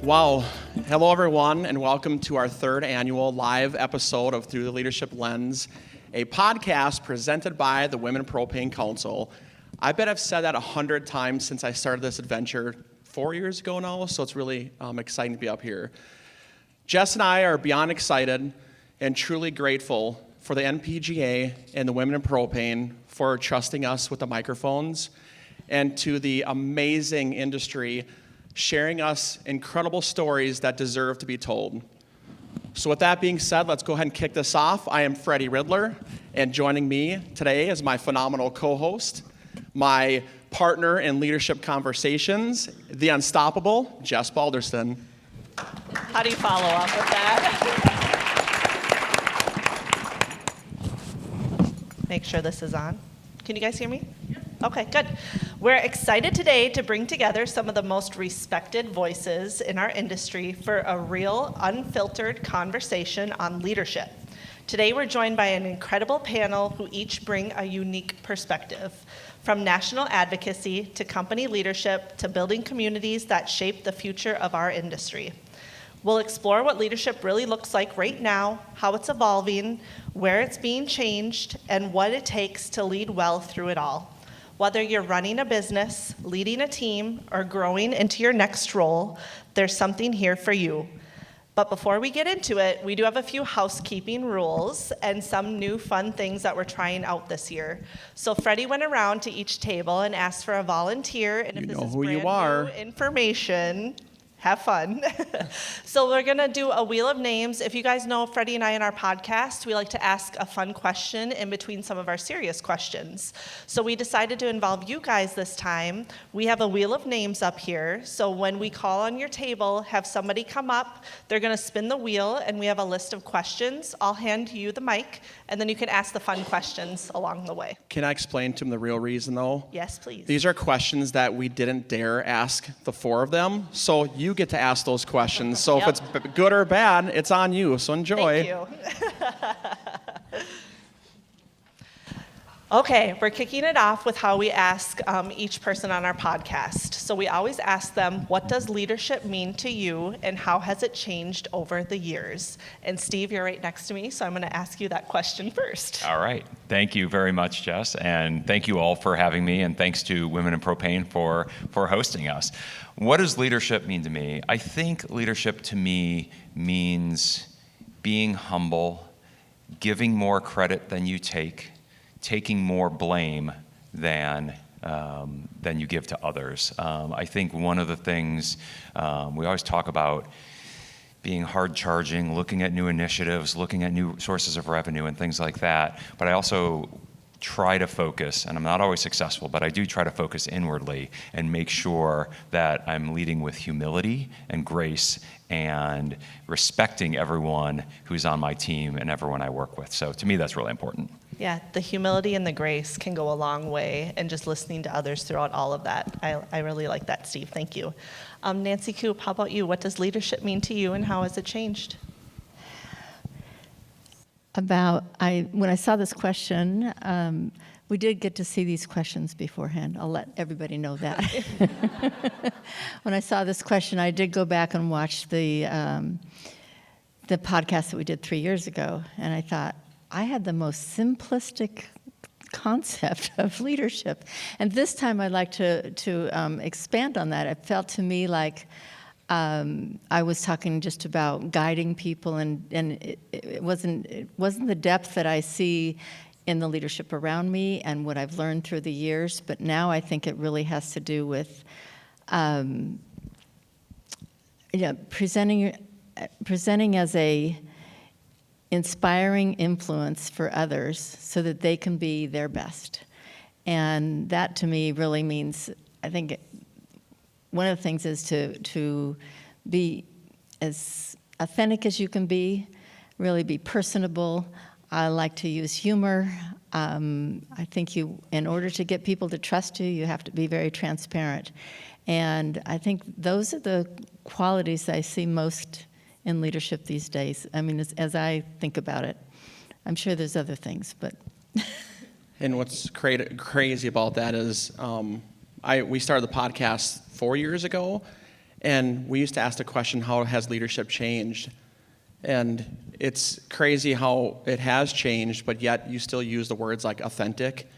Wow. Hello, everyone, and welcome to our third annual live episode of Through the Leadership Lens, a podcast presented by the Women Propane Council. I bet I've said that 100 times since I started this adventure 4 years ago now, so it's really exciting to be up here. Jess and I are beyond excited and truly grateful for the NPGA and the Women in Propane for trusting us with the microphones, and to the amazing industry sharing us incredible stories that deserve to be told. So with that being said, let's go ahead and kick this off. I am Freddie Ridler, and joining me today is my phenomenal co-host, my partner in leadership conversations, the unstoppable Jess Balderston. How do you follow up with that? Make sure this is on. Can you guys hear me? Yep. Okay, good. We're excited today to bring together some of the most respected voices in our industry for a real, unfiltered conversation on leadership. Today we're joined by an incredible panel who each bring a unique perspective, from national advocacy to company leadership to building communities that shape the future of our industry. We'll explore what leadership really looks like right now, how it's evolving, where it's being changed, and what it takes to lead well through it all. Whether you're running a business, leading a team, or growing into your next role, there's something here for you. But before we get into it, we do have a few housekeeping rules and some new fun things that we're trying out this year. So Freddie went around to each table and asked for a volunteer, and if this is brand new information, have fun. So we're gonna do a wheel of names. If you guys know Freddie and I in our podcast, we like to ask a fun question in between some of our serious questions. So we decided to involve you guys this time. We have a wheel of names up here. So when we call on your table, have somebody come up, they're gonna spin the wheel, and we have a list of questions. I'll hand you the mic, and then you can ask the fun questions along the way. Can I explain to them the real reason, though? Yes, please. These are questions that we didn't dare ask the four of them, so you get to ask those questions. So if it's good or bad, it's on you, so enjoy. Thank you. Okay, we're kicking it off with how we ask each person on our podcast. So we always ask them, what does leadership mean to you, and how has it changed over the years? And Steve, you're right next to me, so I'm going to ask you that question first. All right. Thank you very much, Jess, and thank you all for having me, and thanks to Women in Propane for hosting us. What does leadership mean to me? I think leadership to me means being humble, giving more credit than you take, taking more blame than you give to others. I think one of the things we always talk about being hard charging, looking at new initiatives, looking at new sources of revenue and things like that. But I also try to focus, and I'm not always successful, but I do try to focus inwardly and make sure that I'm leading with humility and grace and respecting everyone who's on my team and everyone I work with. So to me, that's really important. Yeah, the humility and the grace can go a long way, and just listening to others throughout all of that. I really like that, Steve. Thank you. Nancy Coop, how about you? What does leadership mean to you, and how has it changed? When I saw this question, we did get to see these questions beforehand. I'll let everybody know that. When I saw this question, I did go back and watch the podcast that we did 3 years ago, and I thought, I had the most simplistic concept of leadership. And this time I'd like to expand on that. It felt to me like I was talking just about guiding people, and it wasn't the depth that I see in the leadership around me and what I've learned through the years. But now I think it really has to do with presenting as a inspiring influence for others so that they can be their best. And that to me really means, I think one of the things is to be as authentic as you can be, really be personable. I like to use humor. I think in order to get people to trust you, you have to be very transparent. And I think those are the qualities I see most in leadership these days. I mean, as I think about it, I'm sure there's other things, but. And what's crazy about that is we started the podcast 4 years ago, And we used to ask the question, how has leadership changed? And it's crazy how it has changed, but yet you still use the words like authentic,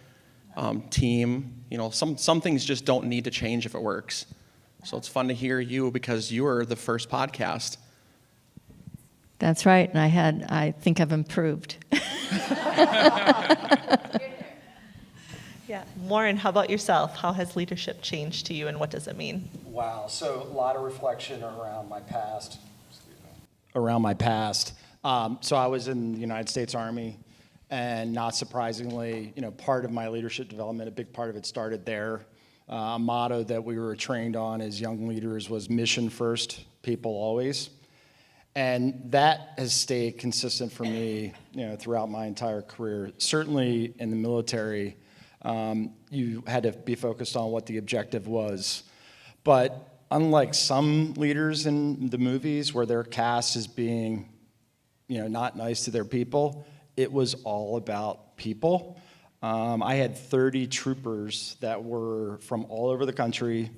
team. Some things just don't need to change if it works. So it's fun to hear you because you were the first podcast. That's right, and I think I've improved. Yeah. Warren, how about yourself? How has leadership changed to you, and what does it mean? Wow, so a lot of reflection around my past. So I was in the United States Army, and not surprisingly, part of my leadership development, a big part of it started there. A motto that we were trained on as young leaders was mission first, people always. And that has stayed consistent for me, throughout my entire career. Certainly in the military, you had to be focused on what the objective was. But unlike some leaders in the movies where they're cast as being, not nice to their people, it was all about people. I had 30 troopers that were from all over the country,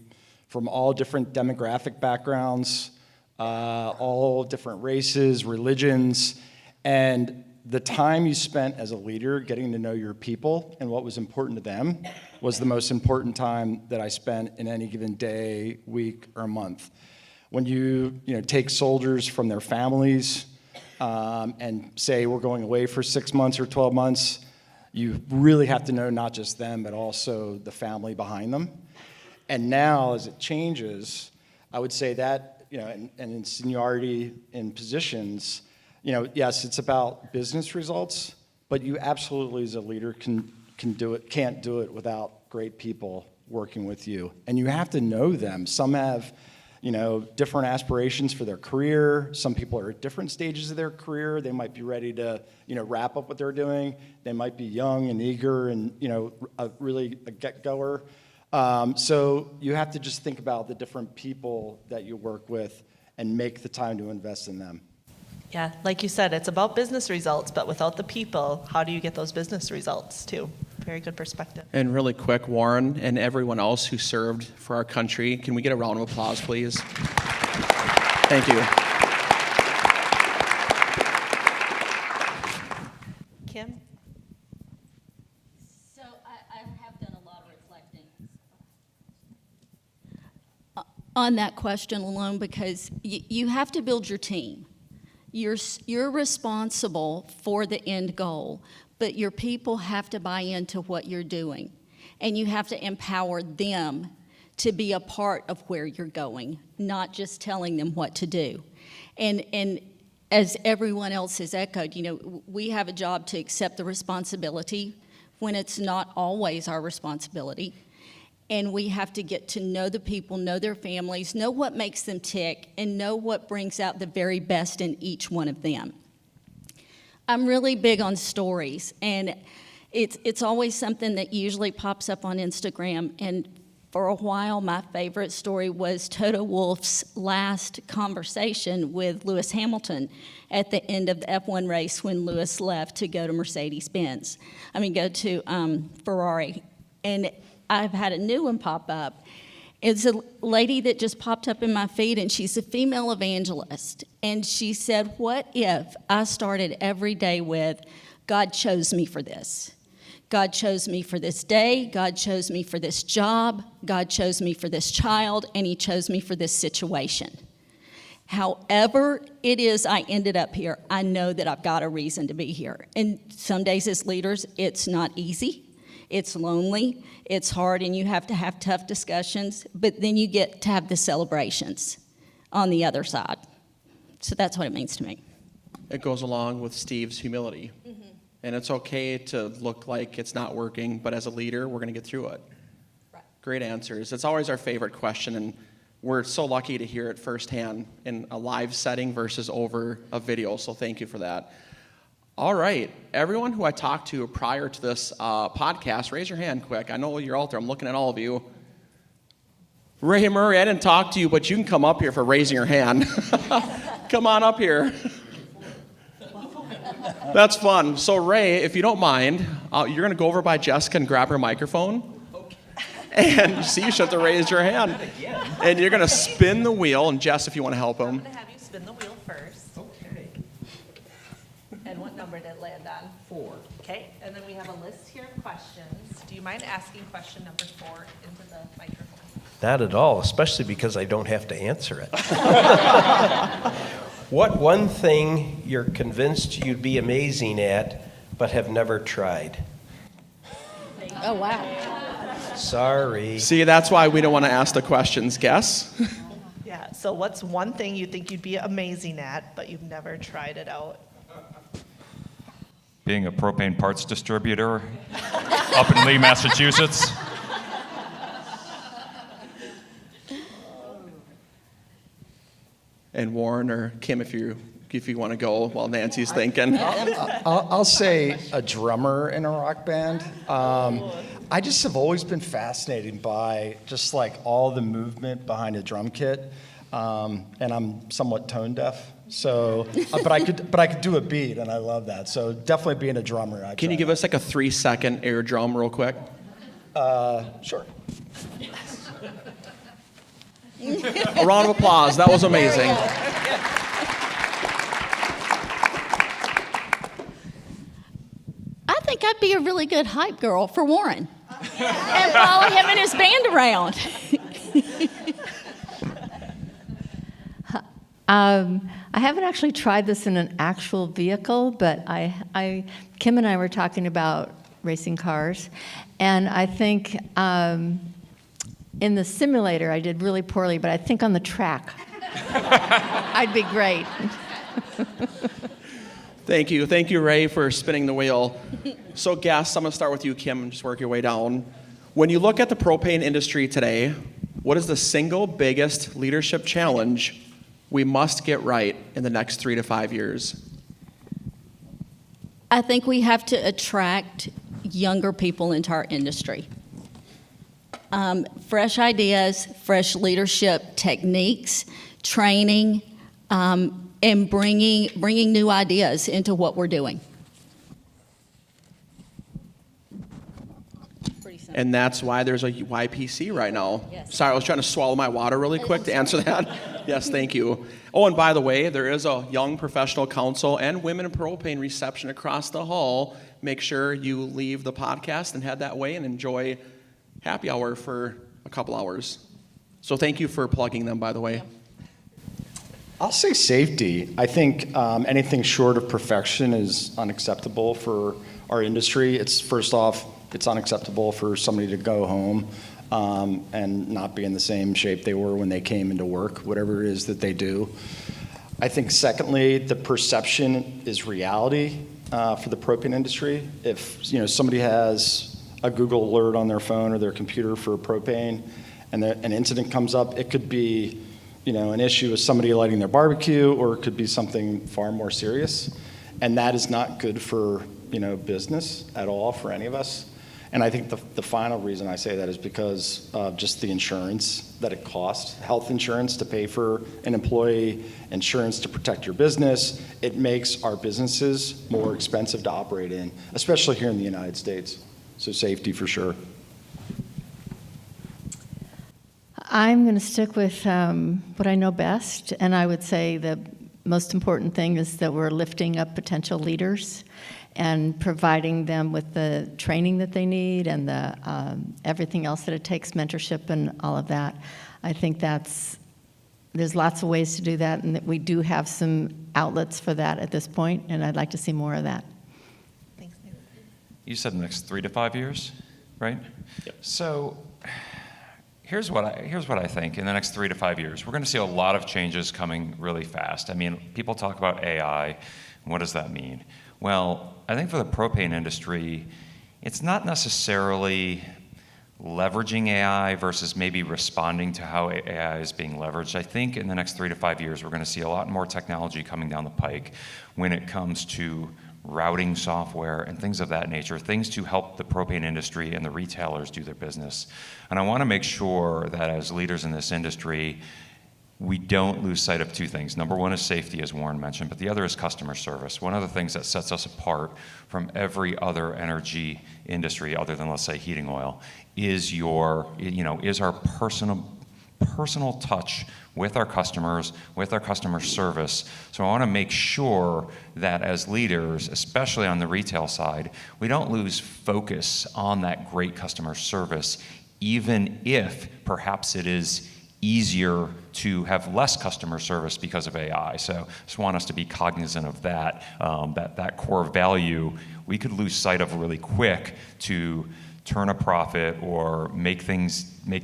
from all different demographic backgrounds, all different races, religions, and the time you spent as a leader getting to know your people and what was important to them was the most important time that I spent in any given day, week, or month. When you take soldiers from their families and say we're going away for 6 months or 12 months, you really have to know not just them, but also the family behind them. And now, as it changes, I would say that, and in seniority in positions, yes, it's about business results, but you absolutely, as a leader, can't do it without great people working with you. And you have to know them. Some have, different aspirations for their career. Some people are at different stages of their career. They might be ready to, wrap up what they're doing. They might be young and eager and, really a get-goer. So you have to just think about the different people that you work with and make the time to invest in them. Yeah, like you said, it's about business results, but without the people, how do you get those business results too? Very good perspective. And really quick, Warren and everyone else who served for our country, can we get a round of applause, please? Thank you. Kim? So I have done a lot of reflecting on that question alone because you have to build your team. You're responsible for the end goal, but your people have to buy into what you're doing, and you have to empower them to be a part of where you're going, not just telling them what to do. And as everyone else has echoed, we have a job to accept the responsibility when it's not always our responsibility. And we have to get to know the people, know their families, know what makes them tick, and know what brings out the very best in each one of them. I'm really big on stories, and it's always something that usually pops up on Instagram. And for a while, my favorite story was Toto Wolff's last conversation with Lewis Hamilton at the end of the F1 race when Lewis left to go to go to Ferrari. And I've had a new one pop up. It's a lady that just popped up in my feed, and she's a female evangelist. And she said, what if I started every day with, God chose me for this. God chose me for this day. God chose me for this job. God chose me for this child, and he chose me for this situation. However it is I ended up here, I know that I've got a reason to be here. And some days as leaders, it's not easy. It's lonely, it's hard, and you have to have tough discussions, but then you get to have the celebrations on the other side. So that's what it means to me. It goes along with Steve's humility. Mm-hmm. And it's okay to look like it's not working, but as a leader, we're going to get through it. Right. Great answers. It's always our favorite question, and we're so lucky to hear it firsthand in a live setting versus over a video, so thank you for that. All right, everyone who I talked to prior to this podcast, raise your hand quick. I know you're out there. I'm looking at all of you. Ray Murray, I didn't talk to you, but you can come up here for raising your hand. Come on up here. That's fun. So Ray, if you don't mind, you're going to go over by Jessica and grab her microphone. And see, you should have to raise your hand. And you're going to spin the wheel. And Jess, if you want to help I'm him. going to have you spin the wheel first. Okay. And what number did it land on? 4. Okay, and then we have a list here of questions. Do you mind asking question number 4 into the microphone? Not at all, especially because I don't have to answer it. What one thing you're convinced you'd be amazing at, but have never tried? Oh, wow. Sorry. See, that's why we don't want to ask the questions. Guess? Yeah, so what's one thing you think you'd be amazing at, but you've never tried it out? Being a propane parts distributor up in Lee, Massachusetts. And Warren or Kim, if you want to go while Nancy's thinking. I'll say a drummer in a rock band. I just have always been fascinated by just like all the movement behind a drum kit, and I'm somewhat tone deaf. So, but I could do a beat, and I love that. So definitely being a drummer. Can you give us like a 3-second air drum real quick? Sure. A round of applause. That was amazing. I think I'd be a really good hype girl for Warren and follow him and his band around. I haven't actually tried this in an actual vehicle, but Kim and I were talking about racing cars, and I think in the simulator I did really poorly, but I think on the track I'd be great. Thank you, Ray, for spinning the wheel. So guests, I'm going to start with you, Kim, and just work your way down. When you look at the propane industry today, what is the single biggest leadership challenge we must get right in the next 3 to 5 years? I think we have to attract younger people into our industry. Fresh ideas, fresh leadership techniques, training, and bringing new ideas into what we're doing. And that's why there's a YPC right now. Yes. Sorry, I was trying to swallow my water really quick to answer that. Yes, thank you. Oh, and by the way, there is a young professional council and women in propane reception across the hall. Make sure you leave the podcast and head that way and enjoy happy hour for a couple hours. So thank you for plugging them, by the way. I'll say safety. I think anything short of perfection is unacceptable for our industry. First off, it's unacceptable for somebody to go home and not be in the same shape they were when they came into work, whatever it is that they do. I think secondly, the perception is reality for the propane industry. If somebody has a Google alert on their phone or their computer for propane and an incident comes up, it could be an issue with somebody lighting their barbecue, or it could be something far more serious. And that is not good for business at all for any of us. And I think the final reason I say that is because of just the insurance that it costs, health insurance to pay for an employee, insurance to protect your business. It makes our businesses more expensive to operate in, especially here in the United States. So safety for sure. I'm going to stick with what I know best, and I would say the most important thing is that we're lifting up potential leaders and providing them with the training that they need and the everything else that it takes, mentorship and all of that. I think there's lots of ways to do that, and that we do have some outlets for that at this point, and I'd like to see more of that. Thanks, Nate. You said the next 3 to 5 years, right? Yep. So here's what I think in the next 3 to 5 years. We're going to see a lot of changes coming really fast. I mean, people talk about AI. What does that mean? Well, I think for the propane industry, it's not necessarily leveraging AI versus maybe responding to how AI is being leveraged. I think in the next 3 to 5 years, we're going to see a lot more technology coming down the pike when it comes to routing software and things of that nature, things to help the propane industry and the retailers do their business. And I want to make sure that as leaders in this industry, we don't lose sight of two things. Number one is safety, as Warren mentioned, but the other is customer service. One of the things that sets us apart from every other energy industry, other than, let's say, heating oil, is our personal touch with our customers, with our customer service. So I want to make sure that as leaders, especially on the retail side, we don't lose focus on that great customer service, even if perhaps it is easier to have less customer service because of AI. So just want us to be cognizant of that, that core value we could lose sight of really quick to turn a profit or make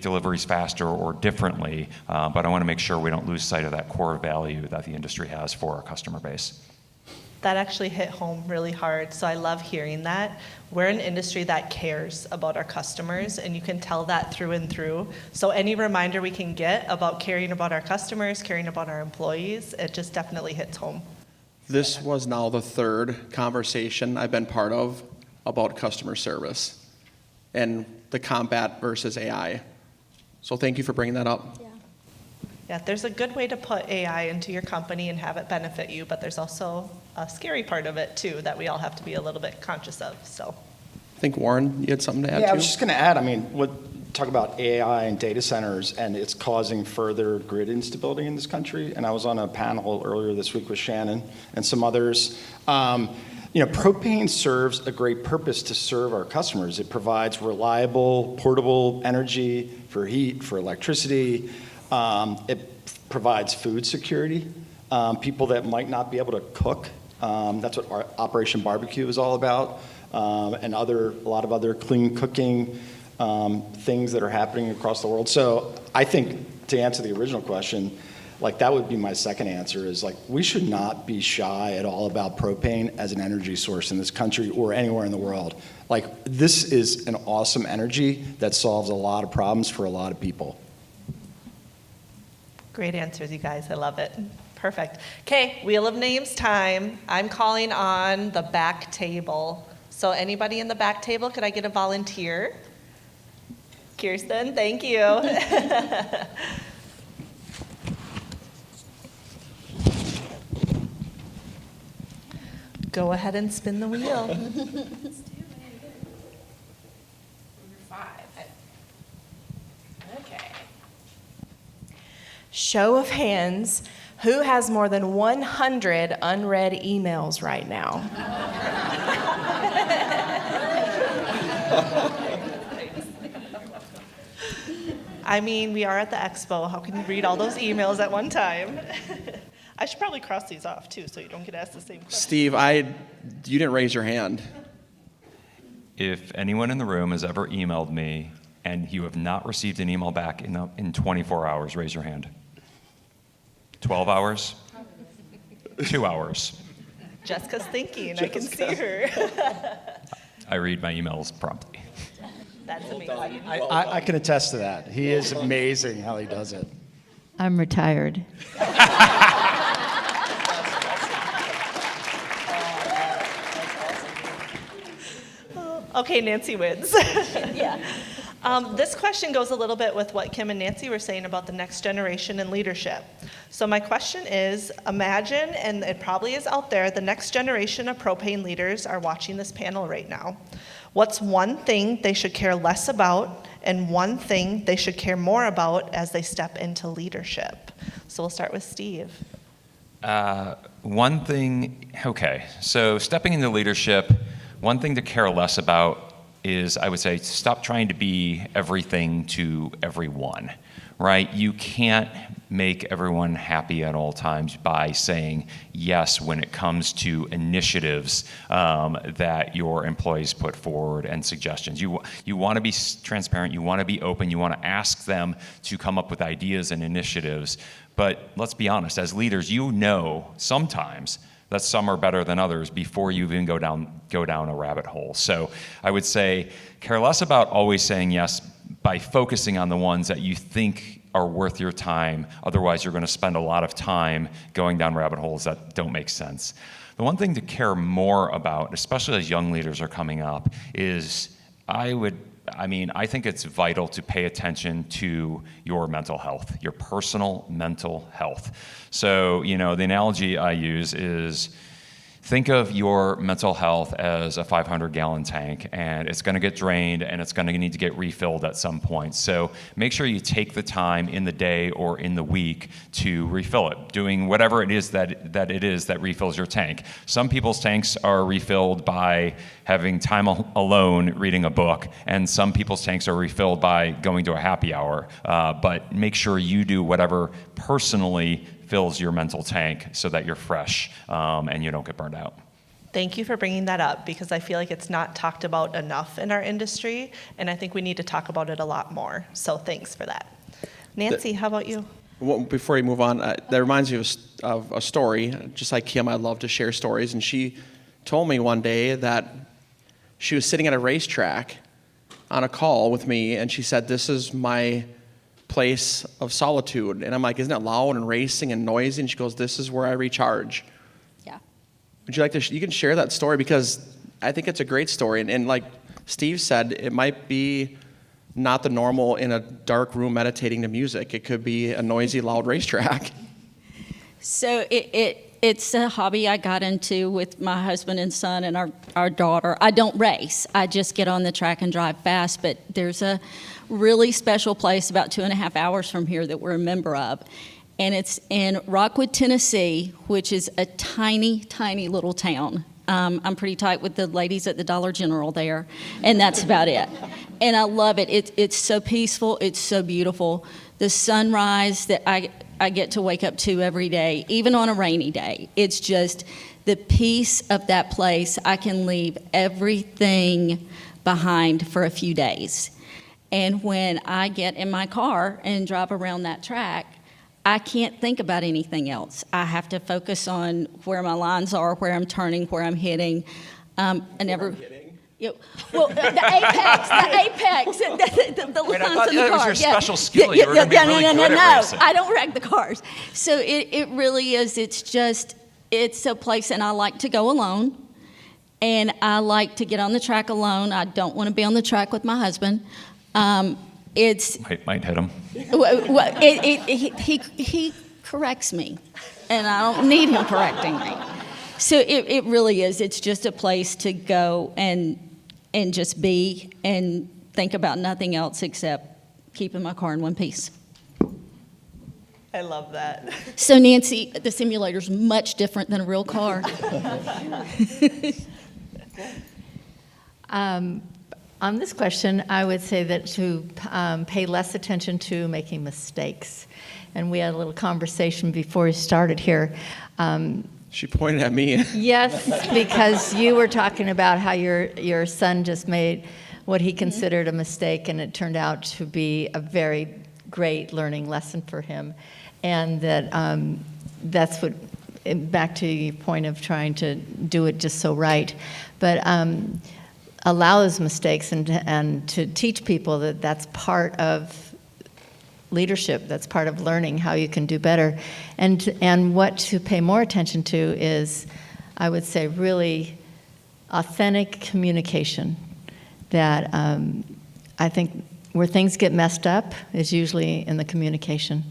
deliveries faster or differently, but I want to make sure we don't lose sight of that core value that the industry has for our customer base. That actually hit home really hard, so I love hearing that. We're an industry that cares about our customers, and you can tell that through and through. So any reminder we can get about caring about our customers, caring about our employees, it just definitely hits home. This was now the third conversation I've been part of about customer service and the combat versus AI. So thank you for bringing that up. Yeah, there's a good way to put AI into your company and have it benefit you, but there's also a scary part of it too that we all have to be a little bit conscious of. So, I think Warren, you had something to add Yeah, too? I was just going to add, talk about AI and data centers, and it's causing further grid instability in this country. And I was on a panel earlier this week with Shannon and some others. Propane serves a great purpose to serve our customers. It provides reliable, portable energy for heat, for electricity. It provides food security. People that might not be able to cook, that's what our Operation Barbecue is all about, and a lot of other clean cooking things that are happening across the world. So I think, to answer the original question, that would be my second answer, is we should not be shy at all about propane as an energy source in this country or anywhere in the world. This is an awesome energy that solves a lot of problems for a lot of people. great answers, you guys. I love it. Perfect. Okay, Wheel of Names time. I'm calling on the back table. So anybody in the back table, could I get a volunteer? Kirsten, thank you. Go ahead and spin the wheel. Let's do it. Number 5. Okay. Show of hands, who has more than 100 unread emails right now? I mean, we are at the expo. How can you read all those emails at one time? I should probably cross these off, too, so you don't get asked the same question. Steve, you didn't raise your hand. If anyone in the room has ever emailed me and you have not received an email back in 24 hours, raise your hand. 12 hours? 2 hours? Jessica's thinking. I can see her. I read my emails promptly. That's amazing. I can attest to that. He is amazing how he does it. I'm retired. Okay, Nancy wins. Yeah. This question goes a little bit with what Kim and Nancy were saying about the next generation in leadership. So my question is, imagine, and it probably is out there, the next generation of propane leaders are watching this panel right now. What's one thing they should care less about and one thing they should care more about as they step into leadership? So we'll start with Steve. One thing, okay, so stepping into leadership, one thing to care less about is, I would say, stop trying to be everything to everyone, right? You can't make everyone happy at all times by saying yes when it comes to initiatives that your employees put forward and suggestions. You want to be transparent, you want to be open, you want to ask them to come up with ideas and initiatives, but let's be honest, as leaders, you know sometimes that some are better than others before you even go down a rabbit hole. So I would say care less about always saying yes by focusing on the ones that you think are worth your time. Otherwise, you're going to spend a lot of time going down rabbit holes that don't make sense. The one thing to care more about, especially as young leaders are coming up, is I would I mean, I think it's vital to pay attention to your mental health, your personal mental health. So, the analogy I use is, think of your mental health as a 500-gallon tank, and it's going to get drained, and it's going to need to get refilled at some point. So make sure you take the time in the day or in the week to refill it, doing whatever it is that refills your tank. Some people's tanks are refilled by having time alone reading a book, and some people's tanks are refilled by going to a happy hour. But make sure you do whatever personally fills your mental tank so that you're fresh and you don't get burned out. Thank you for bringing that up, because I feel like it's not talked about enough in our industry, and I think we need to talk about it a lot more. So thanks for that. Nancy, how about you? Well, before you move on, that reminds me of a story. Just like Kim, I love to share stories, and she told me one day that she was sitting at a racetrack on a call with me, and she said, "This is my place of solitude." And I'm like, "Isn't it loud and racing and noisy?" And she goes, "This is where I recharge." Yeah. Would you like to, you can share that story, because I think it's a great story. And like Steve said, it might be not the normal in a dark room meditating to music. It could be a noisy, loud racetrack. So it's a hobby I got into with my husband and son and our daughter. I don't race. I just get on the track and drive fast, but there's a really special place about 2.5 hours from here that we're a member of. And it's in Rockwood, Tennessee, which is a tiny, tiny little town. I'm pretty tight with the ladies at the Dollar General there, and that's about it. And I love it. It's so peaceful. It's so beautiful. The sunrise that I get to wake up to every day, even on a rainy day. It's just the peace of that place. I can leave everything behind for a few days. And when I get in my car and drive around that track, I can't think about anything else. I have to focus on where my lines are, where I'm turning, where I'm hitting. Well, the apex, the Wait, I lines thought in the that was car. your special skill. You were going to be really good at racing. I don't wreck the cars. So it really is. It's a place, and I like to go alone, and I like to get on the track alone. I don't want to be on the track with my husband. Might hit him. He corrects me, and I don't need him correcting me. So it really is. It's just a place to go and just be and think about nothing else except keeping my car in one piece. I love that. So Nancy, the simulator's much different than a real car. On this question, I would say that to pay less attention to making mistakes. And we had a little conversation before we started here. She pointed at me. Yes, because you were talking about how your son just made what he considered a mistake, and it turned out to be a very great learning lesson for him. And that that's what, back to your point of trying to do it just so right. But allow those mistakes and to teach people that that's part of leadership, that's part of learning how you can do better. And what to pay more attention to is, I would say, really authentic communication. That I think where things get messed up is usually in the communication.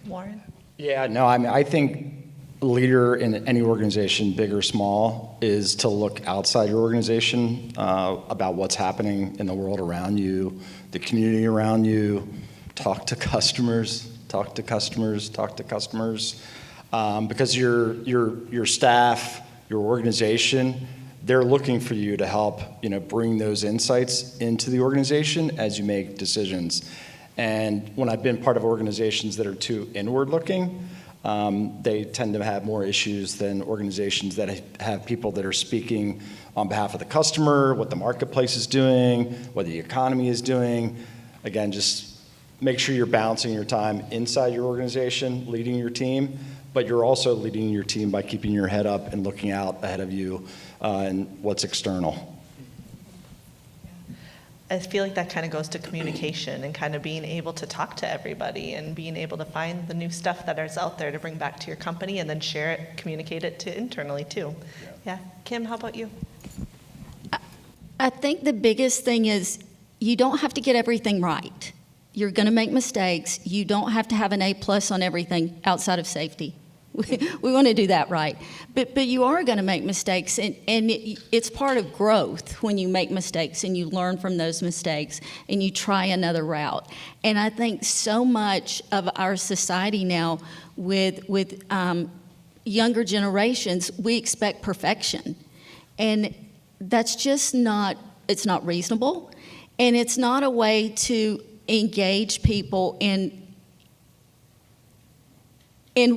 Warren? Yeah, no, I mean, I think a leader in any organization, big or small, is to look outside your organization about what's happening in the world around you, the community around you. Talk to customers, because your staff, your organization, they're looking for you to help, bring those insights into the organization as you make decisions. And when I've been part of organizations that are too inward-looking, they tend to have more issues than organizations that have people that are speaking on behalf of the customer, what the marketplace is doing, what the economy is doing. Again, just make sure you're balancing your time inside your organization, leading your team, but you're also leading your team by keeping your head up and looking out ahead of you and what's external. I feel like that kind of goes to communication and kind of being able to talk to everybody and being able to find the new stuff that is out there to bring back to your company and then share it, communicate it to internally too. Yeah. Kim, how about you? I think the biggest thing is you don't have to get everything right. You're going to make mistakes. You don't have to have an A+ on everything outside of safety. We want to do that right. But you are going to make mistakes, and it's part of growth when you make mistakes and you learn from those mistakes and you try another route. And I think so much of our society now with younger generations, we expect perfection. And that's just not, it's not reasonable, and it's not a way to engage people in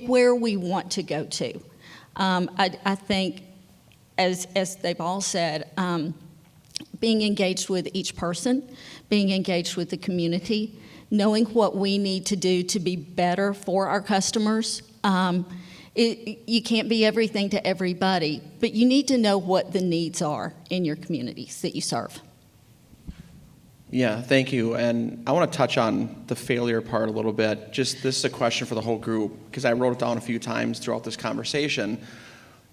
where we want to go to. I think, as they've all said, being engaged with each person, being engaged with the community, knowing what we need to do to be better for our customers. You can't be everything to everybody, but you need to know what the needs are in your communities that you serve. Yeah, thank you. And I want to touch on the failure part a little bit. Just this is a question for the whole group, because I wrote it down a few times throughout this conversation.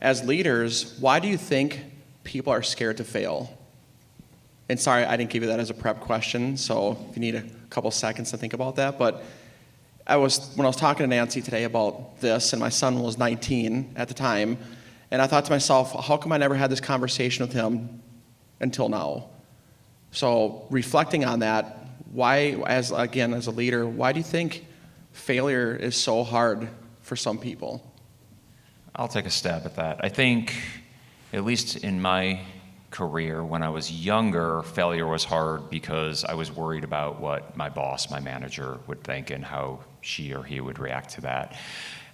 As leaders, why do you think people are scared to fail? And sorry, I didn't give you that as a prep question, so if you need a couple seconds to think about that. But when I was talking to Nancy today about this, and my son was 19 at the time, and I thought to myself, how come I never had this conversation with him until now? So reflecting on that, why, as a leader, why do you think failure is so hard for some people? I'll take a stab at that. I think, at least in my career, when I was younger, failure was hard because I was worried about what my boss, my manager, would think and how she or he would react to that.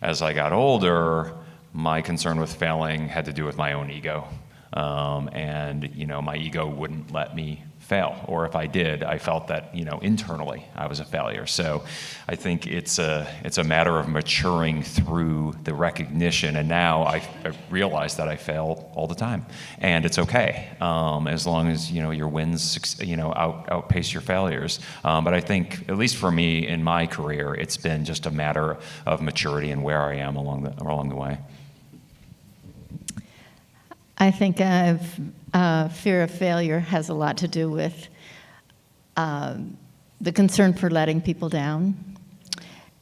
As I got older, my concern with failing had to do with my own ego. And my ego wouldn't let me fail, or if I did, I felt that internally I was a failure. So I think it's a matter of maturing through the recognition, and now I realize that I fail all the time, and it's okay as long as your wins outpace your failures. But I think, at least for me in my career, it's been just a matter of maturity and where I am along the way. I think fear of failure has a lot to do with the concern for letting people down.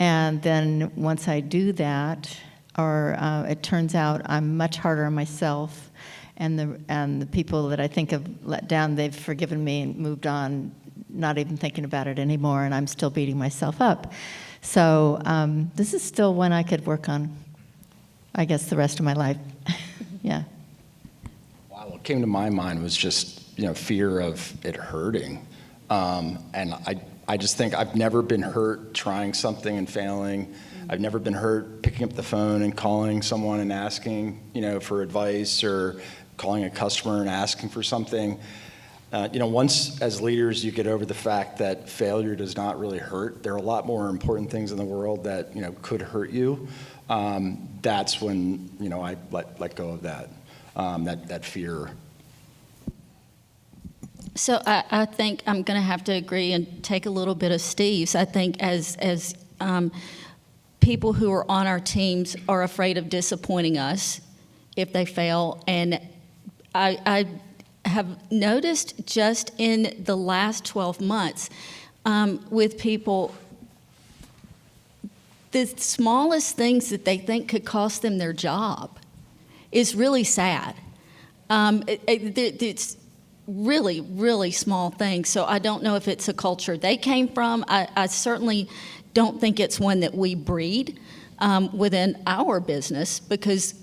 And then once I do that, or it turns out I'm much harder on myself, and the people that I think have let down, they've forgiven me and moved on, not even thinking about it anymore, and I'm still beating myself up. So this is still one I could work on, I guess, the rest of my life. Yeah. What came to my mind was just, fear of it hurting. And I just think I've never been hurt trying something and failing. I've never been hurt picking up the phone and calling someone and asking, for advice, or calling a customer and asking for something. Once as leaders you get over the fact that failure does not really hurt, there are a lot more important things in the world that, could hurt you. That's when, I let go of that. That fear. So I think I'm going to have to agree and take a little bit of Steve's. I think as people who are on our teams are afraid of disappointing us if they fail, and I have noticed just in the last 12 months with people, the smallest things that they think could cost them their job is really sad. It's really, really small things. So I don't know if it's a culture they came from. I certainly don't think it's one that we breed within our business, because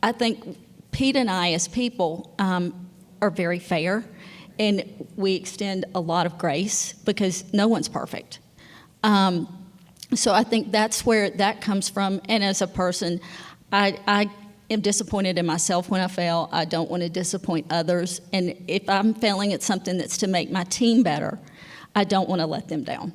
I think Pete and I as people are very fair, and we extend a lot of grace because no one's perfect. So I think that's where that comes from. And as a person, I am disappointed in myself when I fail. I don't want to disappoint others. And if I'm failing at something that's to make my team better, I don't want to let them down.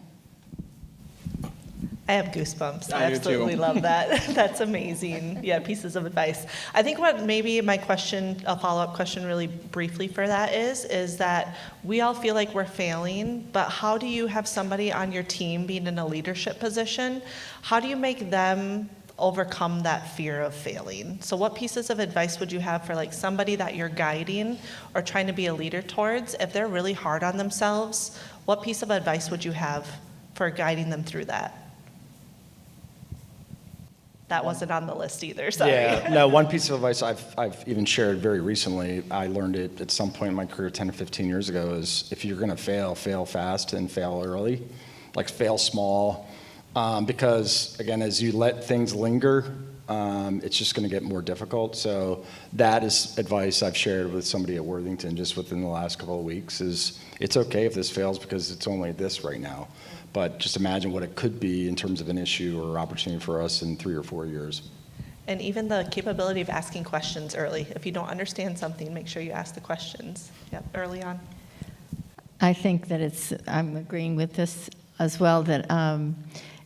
I have goosebumps. I I do absolutely too. love that. That's amazing. Yeah, pieces of advice. I think what maybe my question, a follow-up question really briefly for that is that we all feel like we're failing, but how do you have somebody on your team being in a leadership position? How do you make them overcome that fear of failing. So what pieces of advice would you have for like somebody that you're guiding or trying to be a leader towards? If they're really hard on themselves, what piece of advice would you have for guiding them through that? That wasn't on the list either, sorry. Yeah, no, one piece of advice I've even shared very recently, I learned it at some point in my career 10 or 15 years ago, is if you're gonna fail fast and fail early. Like fail small, because again, as you let things linger, it's just gonna get more difficult. So that is advice I've shared with somebody at Worthington just within the last couple of weeks, is it's okay if this fails because it's only this right now. But just imagine what it could be in terms of an issue or opportunity for us in 3 or 4 years. And even the capability of asking questions early. If you don't understand something, make sure you ask the questions early on. I think that I'm agreeing with this as well, that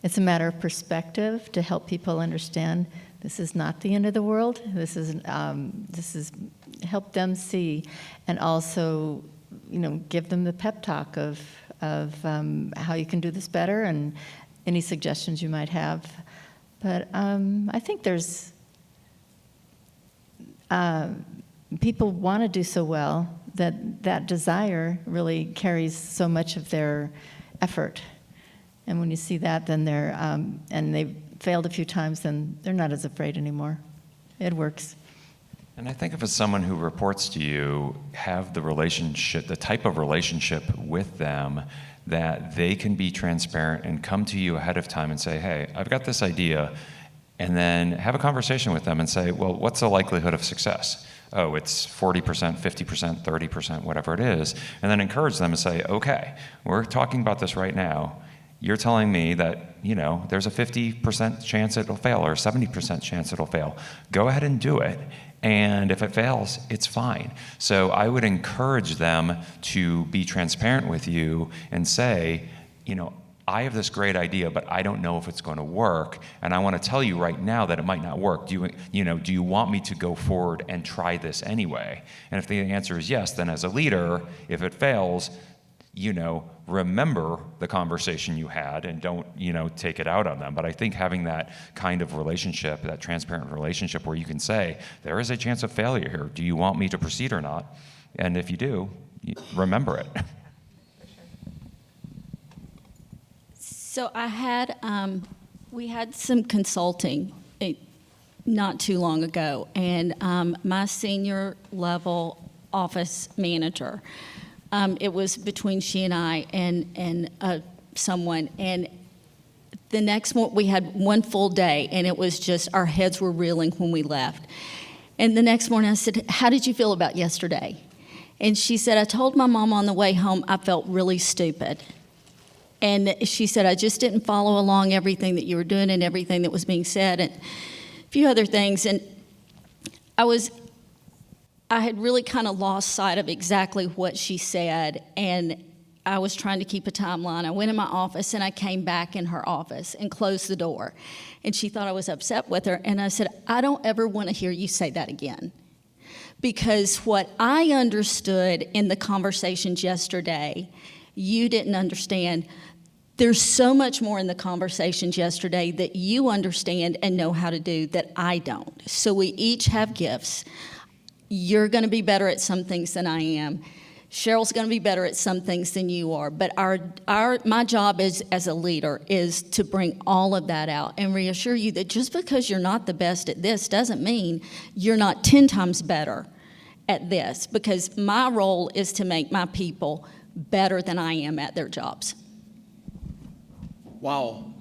it's a matter of perspective to help people understand this is not the end of the world. This is help them see, and also, give them the pep talk of how you can do this better and any suggestions you might have. But I think there's people want to do so well that desire really carries so much of their effort. And when you see that, then and they've failed a few times, then they're not as afraid anymore. It works. And I think if it's someone who reports to you, have the type of relationship with them that they can be transparent and come to you ahead of time and say, hey, I've got this idea, and then have a conversation with them and say, well, what's the likelihood of success? Oh, it's 40%, 50%, 30%, whatever it is. And then encourage them and say, okay, we're talking about this right now. You're telling me that, there's a 50% chance it'll fail or a 70% chance it'll fail. Go ahead and do it. And if it fails, it's fine. So I would encourage them to be transparent with you and say, I have this great idea, but I don't know if it's going to work, and I want to tell you right now that it might not work. Do you want me to go forward and try this anyway? And if the answer is yes, then as a leader, if it fails, remember the conversation you had and don't, take it out on them. But I think having that kind of relationship, that transparent relationship where you can say, there is a chance of failure here. Do you want me to proceed or not? And if you do, remember it. So we had some consulting not too long ago, and my senior level office manager, it was between she and I and someone, and the next one, we had one full day, and it was just, our heads were reeling when we left. And the next morning I said, how did you feel about yesterday? And she said, I told my mom on the way home I felt really stupid. And she said, I just didn't follow along everything that you were doing and everything that was being said and a few other things. And I had really kind of lost sight of exactly what she said, and I was trying to keep a timeline. I went in my office, and I came back in her office and closed the door. And she thought I was upset with her, and I said, I don't ever want to hear you say that again. Because what I understood in the conversations yesterday, you didn't understand. There's so much more in the conversations yesterday that you understand and know how to do that I don't. So we each have gifts. You're going to be better at some things than I am. Cheryl's going to be better at some things than you are. But my job as a leader is to bring all of that out and reassure you that just because you're not the best at this doesn't mean you're not 10 times better at this, because my role is to make my people better than I am at their jobs. Wow.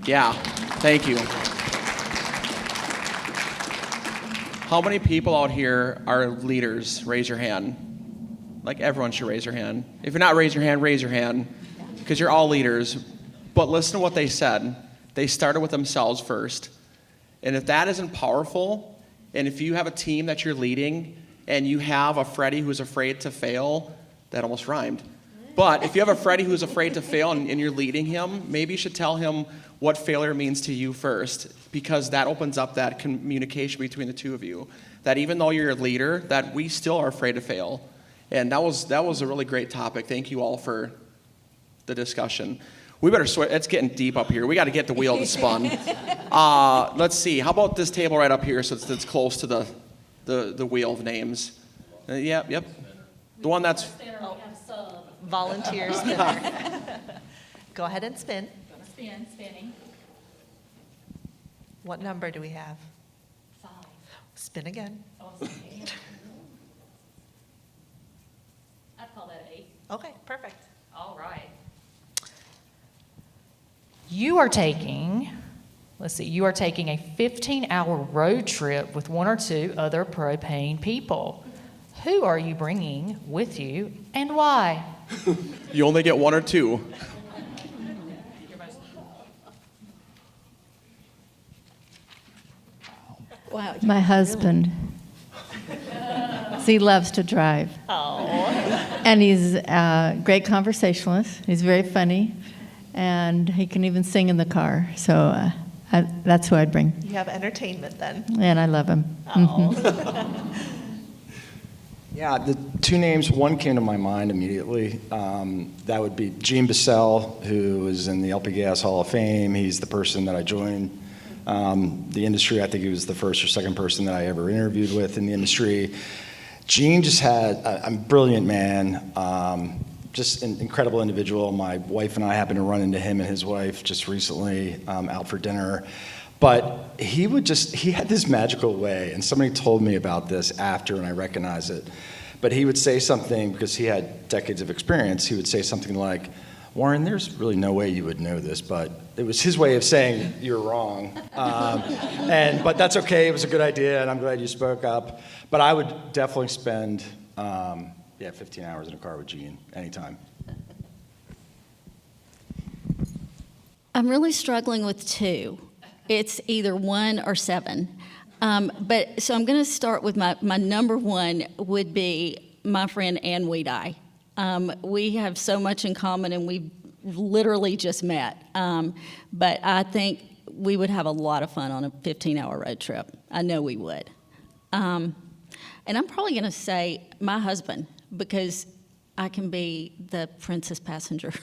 Yeah, thank you. How many people out here are leaders? Raise your hand. Like, everyone should raise their hand. If you're not, raise your hand, because you're all leaders. But listen to what they said. They started with themselves first. And if that isn't powerful, and if you have a team that you're leading, and you have a Freddie who's afraid to fail, that almost rhymed. But if you have a Freddie who's afraid to fail and you're leading him, maybe you should tell him what failure means to you first, because that opens up that communication between the two of you. That even though you're a leader, that we still are afraid to fail. And that was a really great topic. Thank you all for the discussion. We better switch. It's getting deep up here. We got to get the wheel to spun. Let's see. How about this table right up here, so it's close to the wheel of names? Yep. The one that's. Volunteer spinner. Go ahead and spin. Spinning. What number do we have? 5. Spin again. Oh, I'd call that 8. Okay, perfect. All right. You are taking a 15-hour road trip with 1 or 2 other propane people. Who are you bringing with you and why? You only get 1 or 2. Wow. My husband. He loves to drive. Oh. And he's a great conversationalist. He's very funny. And he can even sing in the car. So that's who I'd bring. You have entertainment then. And I love him. Oh. Yeah, the 2 names, one came to my mind immediately. That would be Gene Bissell, who is in the LP Gas Hall of Fame. He's the person that I joined the industry. I think he was the first or second person that I ever interviewed with in the industry. Gene just had a brilliant man, just an incredible individual. My wife and I happened to run into him and his wife just recently out for dinner. But he had this magical way, and somebody told me about this after, and I recognize it. But he would say something, because he had decades of experience, he would say something like, Warren, there's really no way you would know this, but it was his way of saying you're wrong. But that's okay, it was a good idea, and I'm glad you spoke up. But I would definitely spend 15 hours in a car with Gene, anytime. I'm really struggling with 2. It's either 1 or 7. So I'm going to start with my number 1 would be my friend Ann Weedeye. We have so much in common, and we've literally just met. But I think we would have a lot of fun on a 15-hour road trip. I know we would. And I'm probably going to say my husband, because I can be the princess passenger.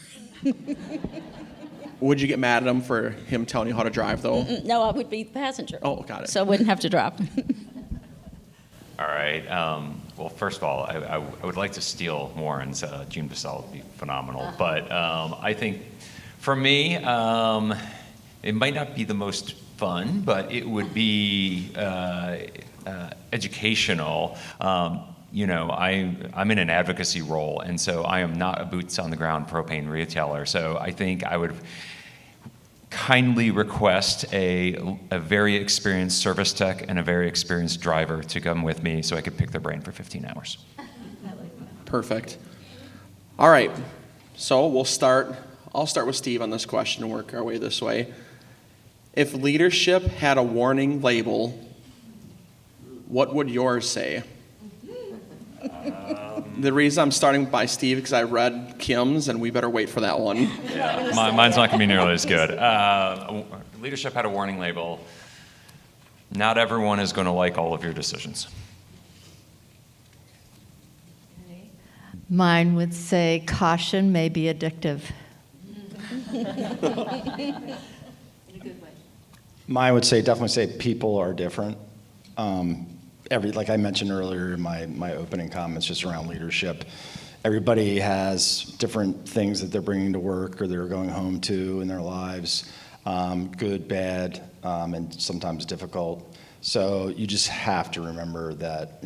Would you get mad at him for him telling you how to drive, though? No, I would be the passenger. Oh, got it. So I wouldn't have to drive. All right. Well, first of all, I would like to steal Warren's. Gene Bissell would be phenomenal. But I think for me, it might not be the most fun, but it would be educational. I'm in an advocacy role, and so I am not a boots-on-the-ground propane retailer. So I think I would kindly request a very experienced service tech and a very experienced driver to come with me so I could pick their brain for 15 hours. Perfect. All right, so I'll start with Steve on this question and work our way this way. If leadership had a warning label, what would yours say? The reason I'm starting by Steve because I read Kim's, and we better wait for that one. Yeah, mine's not going to be nearly as good. Leadership had a warning label. Not everyone is going to like all of your decisions. Mine would say caution may be addictive. Mine would definitely say people are different. Like I mentioned earlier in my opening comments just around leadership, everybody has different things that they're bringing to work or they're going home to in their lives, good, bad, and sometimes difficult. So you just have to remember that,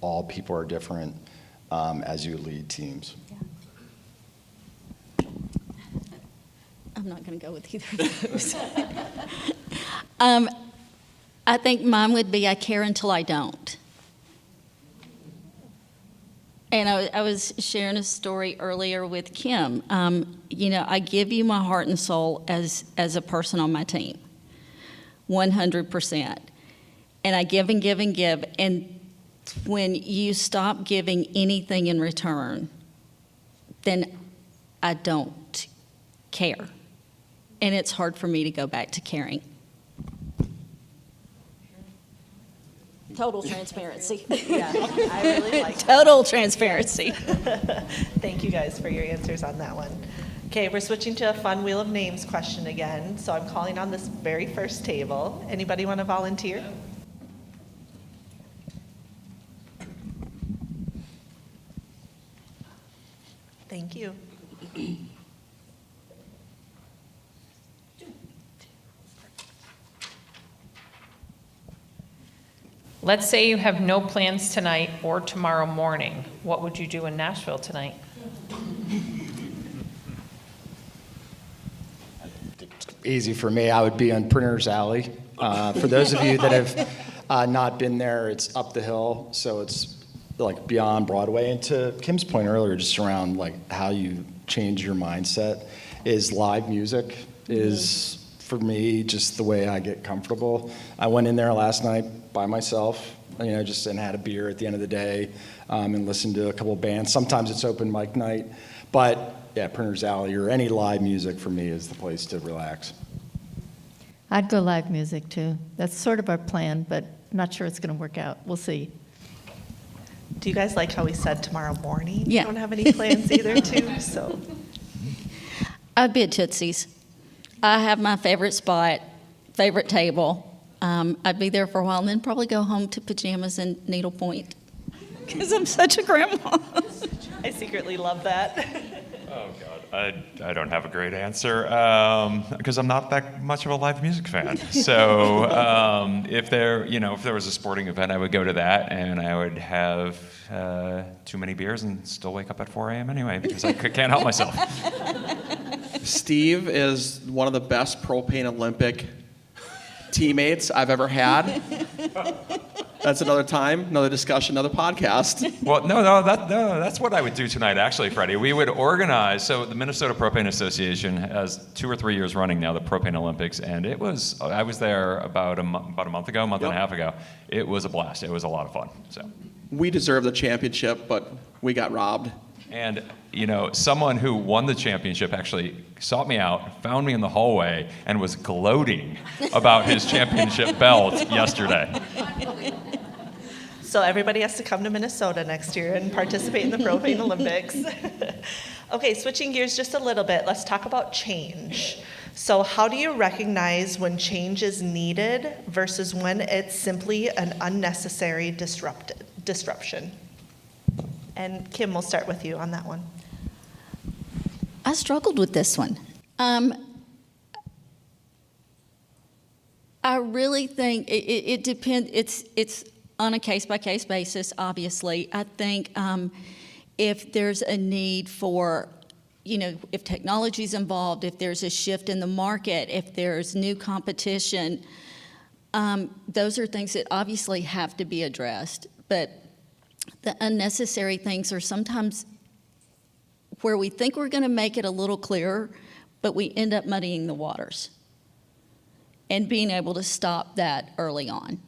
all people are different as you lead teams. Yeah. I'm not going to go with either of those. I think mine would be I care until I don't. And I was sharing a story earlier with Kim. I give you my heart and soul as a person on my team, 100%. And I give and give and give. And when you stop giving anything in return, then I don't care. And it's hard for me to go back to caring. Total transparency. Yeah, I really like that. Total transparency. Thank you guys for your answers on that one. Okay, we're switching to a fun Wheel of Names question again. So I'm calling on this very first table. Anybody want to volunteer? Thank you. Let's say you have no plans tonight or tomorrow morning. What would you do in Nashville tonight? Easy for me. I would be on Printer's Alley. For those of you that have not been there, it's up the hill, so it's like beyond Broadway. And to Kim's point earlier, just around like how you change your mindset, is live music is for me just the way I get comfortable. I went in there last night by myself, just and had a beer at the end of the day, and listened to a couple of bands. Sometimes it's open mic night, but yeah, Printer's Alley or any live music for me is the place to relax. I'd go live music too. That's sort of our plan, but I'm not sure it's going to work out. We'll see. Do you guys like how we said tomorrow morning? Yeah. Don't have any plans either, too. So I'd be at Tootsie's. I have my favorite spot, favorite table. I'd be there for a while and then probably go home to pajamas and needlepoint because I'm such a grandma. I secretly love that. Oh, God. I don't have a great answer because I'm not that much of a live music fan. So if there was a sporting event, I would go to that, and I would have too many beers and still wake up at 4 a.m. anyway because I can't help myself. Steve is one of the best propane Olympic teammates I've ever had. That's another time, another discussion, another podcast. Well, no, that's what I would do tonight, actually, Freddie. We would organize, so the Minnesota Propane Association has 2 or 3 years running now, the Propane Olympics, and I was there about a month ago, month and a half ago. It was a blast. It was a lot of fun. So We deserve the championship, but we got robbed. And, someone who won the championship actually sought me out, found me in the hallway, and was gloating about his championship belt yesterday. So everybody has to come to Minnesota next year and participate in the Propane Olympics. Okay, switching gears just a little bit, let's talk about change. So how do you recognize when change is needed versus when it's simply an unnecessary disruption? And Kim, we'll start with you on that one. I struggled with this one. I really think it depends. It's on a case-by-case basis, obviously. I think if there's a need for, if technology's involved, if there's a shift in the market, if there's new competition, those are things that obviously have to be addressed. But the unnecessary things are sometimes where we think we're going to make it a little clearer, but we end up muddying the waters. And being able to stop that early on.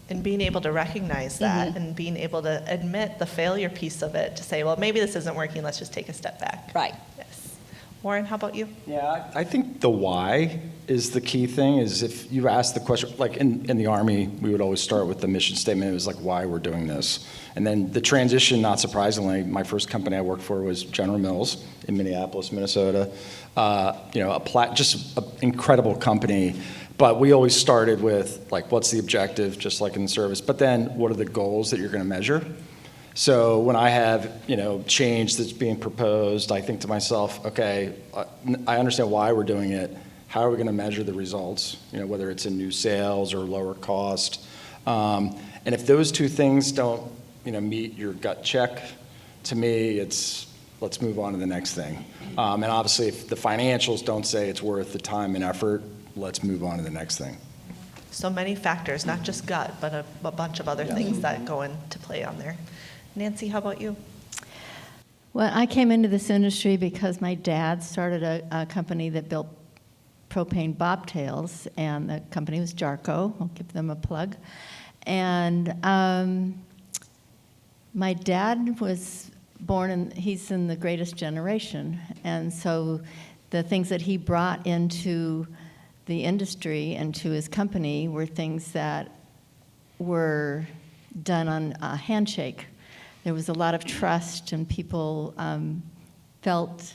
And being able to recognize that and being able to admit the failure piece of it, to say, well, maybe this isn't working, let's just take a step back. Right. Yes. Warren, how about you? Yeah, I think the why is the key thing. Is if you ask the question, like in the Army, we would always start with the mission statement. It was like, why we're doing this. And then the transition, not surprisingly, my first company I worked for was General Mills in Minneapolis, Minnesota. Just an incredible company. But we always started with, like, what's the objective, just like in the service. But then what are the goals that you're going to measure? So when I have, change that's being proposed, I think to myself, okay, I understand why we're doing it. How are we going to measure the results? Whether it's in new sales or lower cost. And if those two things don't, meet your gut check, to me, it's let's move on to the next thing. And obviously, if the financials don't say it's worth the time and effort, let's move on to the next thing. So many factors, not just gut, but a bunch of other things that go into play on there. Nancy, how about you? Well, I came into this industry because my dad started a company that built propane bobtails, and the company was Jarco. I'll give them a plug. And my dad was born he's in the greatest generation, and so the things that he brought into the industry and to his company were things that were done on a handshake. There was a lot of trust, and people felt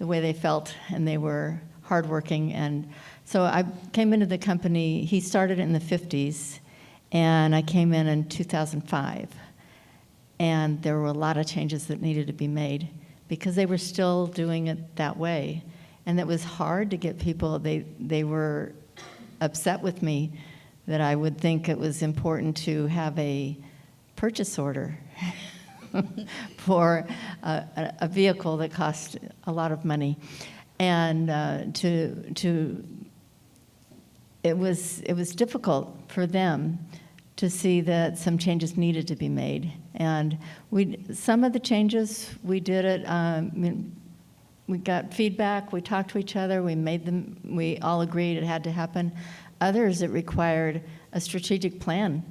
the way they felt, and they were hardworking. And so I came into the company. He started in the 50s, and I came in 2005. And there were a lot of changes that needed to be made because they were still doing it that way. And it was hard to get people, they were upset with me that I would think it was important to have a purchase order for a vehicle that cost a lot of money. And it was difficult for them to see that some changes needed to be made. And some of the changes, we did it, we got feedback, we talked to each other, we made them, we all agreed it had to happen. Others, it required a strategic plan.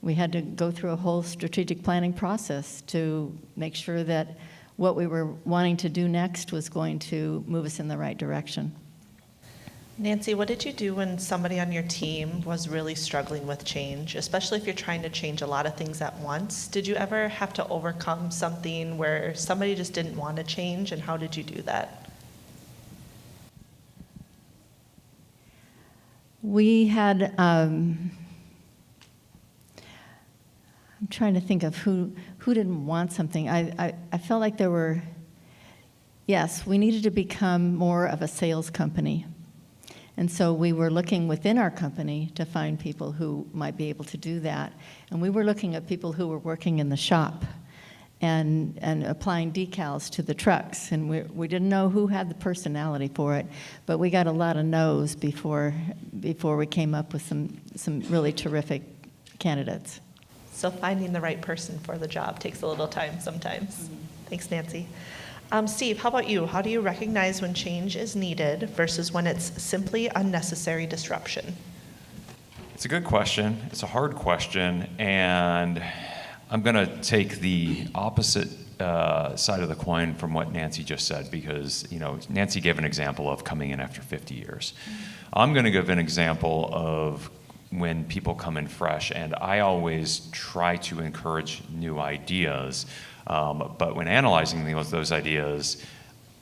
We had to go through a whole strategic planning process to make sure that what we were wanting to do next was going to move us in the right direction. Nancy, what did you do when somebody on your team was really struggling with change, especially if you're trying to change a lot of things at once? Did you ever have to overcome something where somebody just didn't want to change, and how did you do that? We had, I'm trying to think of who didn't want something. I felt like there were, yes, we needed to become more of a sales company. And so we were looking within our company to find people who might be able to do that. And we were looking at people who were working in the shop and applying decals to the trucks. And we didn't know who had the personality for it, but we got a lot of no's before we came up with some really terrific candidates. So finding the right person for the job takes a little time sometimes. Mm-hmm. Thanks, Nancy. Steve, how about you? How do you recognize when change is needed versus when it's simply unnecessary disruption? It's a good question. It's a hard question, and I'm going to take the opposite side of the coin from what Nancy just said, because Nancy gave an example of coming in after 50 years. I'm going to give an example of when people come in fresh, and I always try to encourage new ideas. But when analyzing those ideas,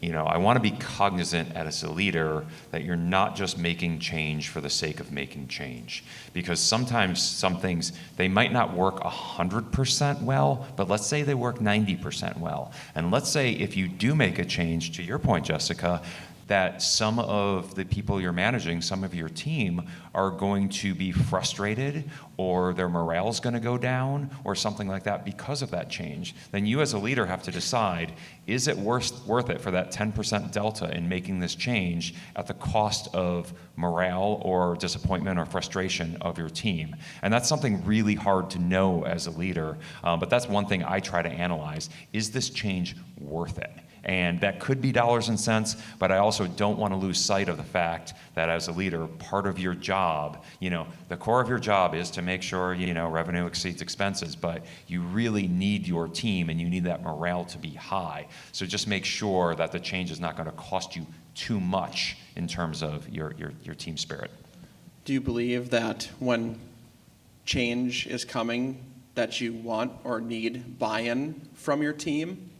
I want to be cognizant as a leader that you're not just making change for the sake of making change. Because sometimes some things, they might not work 100% well, but let's say they work 90% well. And let's say if you do make a change, to your point, Jessica, that some of the people you're managing, some of your team, are going to be frustrated, or their morale is going to go down, or something like that because of that change, then you as a leader have to decide, is it worth it for that 10% delta in making this change at the cost of morale or disappointment or frustration of your team? And that's something really hard to know as a leader, but that's one thing I try to analyze. Is this change worth it? And that could be dollars and cents, but I also don't want to lose sight of the fact that as a leader, part of your job, the core of your job is to make sure, revenue exceeds expenses, but you really need your team and you need that morale to be high. So just make sure that the change is not going to cost you too much in terms of your team spirit. Do you believe that when change is coming, that you want or need buy-in from your team?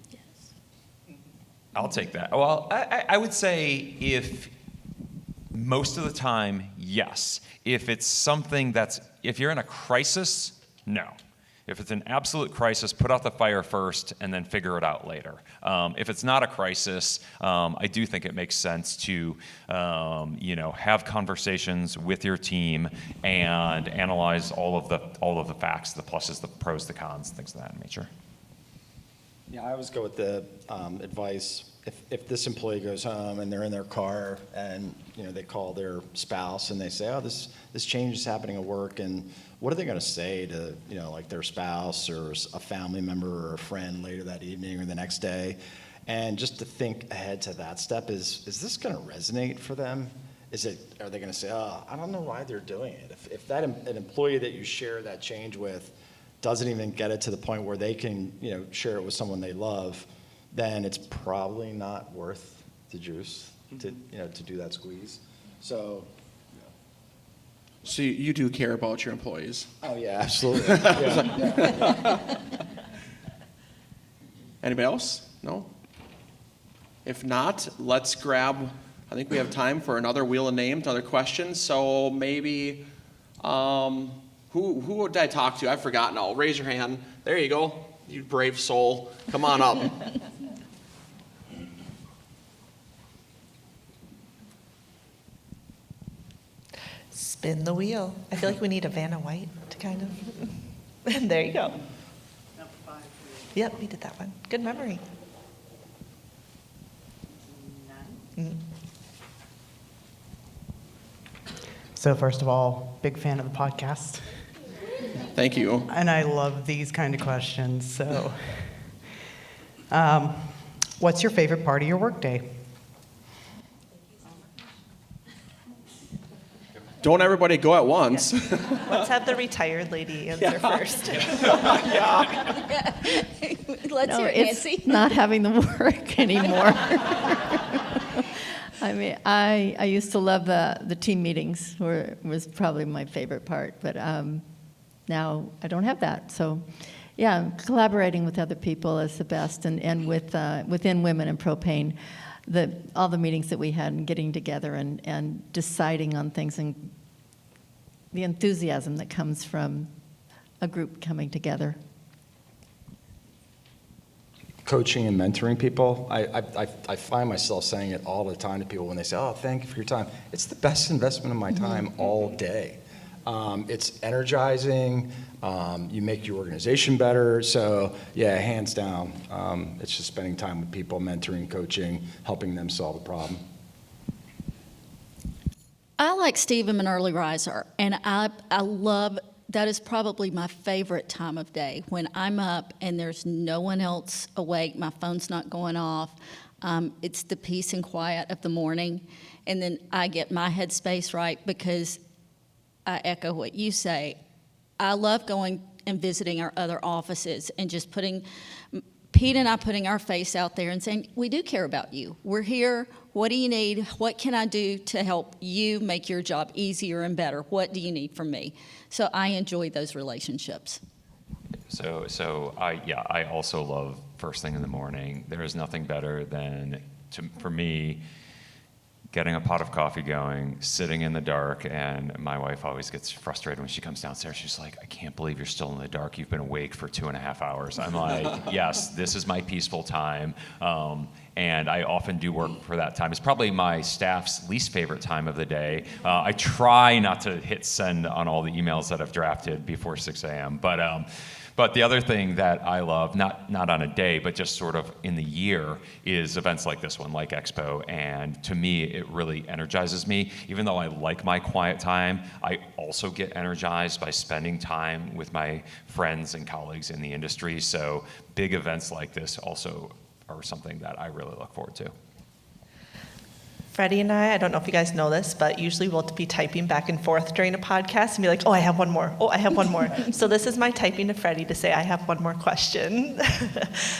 I'll take that. Well, I would say if most of the time, yes. If it's something if you're in a crisis, no. If it's an absolute crisis, put out the fire first and then figure it out later. If it's not a crisis, I do think it makes sense to, have conversations with your team and analyze all of the facts, the pluses, the pros, the cons, things of that nature. Yeah, I always go with the advice, if this employee goes home and they're in their car and they call their spouse and they say, oh, this change is happening at work, and what are they going to say to like their spouse or a family member or a friend later that evening or the next day? And just to think ahead to that step, is this going to resonate for them? Are they going to say, oh, I don't know why they're doing it? If that an employee that you share that change with doesn't even get it to the point where they can, share it with someone they love, then it's probably not worth the juice to do that squeeze. So you do care about your employees? Oh yeah, absolutely. Yeah. Anybody else? No? If not, let's grab, I think we have time for another wheel of names, another question. So maybe, who did I talk to? I forgot now. Raise your hand. There you go. You brave soul. Come on up. Spin the wheel. I feel like we need a Vanna White to kind of. And there you go. Yep, we did that one. Good memory. So first of all, big fan of the podcast. Thank you. And I love these kind of questions. So what's your favorite part of your workday? Don't everybody go at once. Let's have the retired lady answer first. Let's hear it, it's Nancy. not having the work anymore. I mean, I used to love the team meetings, was probably my favorite part, but now I don't have that. So, yeah, collaborating with other people is the best, and within Women in Propane, all the meetings that we had and getting together and deciding on things and the enthusiasm that comes from a group coming together. Coaching and mentoring people, I find myself saying it all the time to people when they say, oh, thank you for your time. It's the best investment of my time all day. It's energizing. You make your organization better. So, yeah, hands down, it's just spending time with people, mentoring, coaching, helping them solve a problem. I like Steve, I'm an early riser, and I love, that is probably my favorite time of day, when I'm up and there's no one else awake, my phone's not going off. It's the peace and quiet of the morning, and then I get my headspace right, because I echo what you say. I love going and visiting our other offices and just Pete and I putting our face out there and saying, we do care about you. We're here. What do you need? What can I do to help you make your job easier and better? What do you need from me? So I enjoy those relationships. So I also love first thing in the morning. There is nothing better than, for me, getting a pot of coffee going, sitting in the dark, and my wife always gets frustrated when she comes downstairs. She's like, I can't believe you're still in the dark. You've been awake for 2.5 hours. I'm like, yes, this is my peaceful time. And I often do work for that time. It's probably my staff's least favorite time of the day. I try not to hit send on all the emails that I've drafted before 6 a.m. But the other thing that I love, not on a day, but just sort of in the year, is events like this one, like Expo. And to me, it really energizes me. Even though I like my quiet time, I also get energized by spending time with my friends and colleagues in the industry. So big events like this also are something that I really look forward to. Freddie and I don't know if you guys know this, but usually we'll be typing back and forth during a podcast and be like, oh, I have one more. Oh, I have one more. So this is my typing to Freddie to say I have one more question.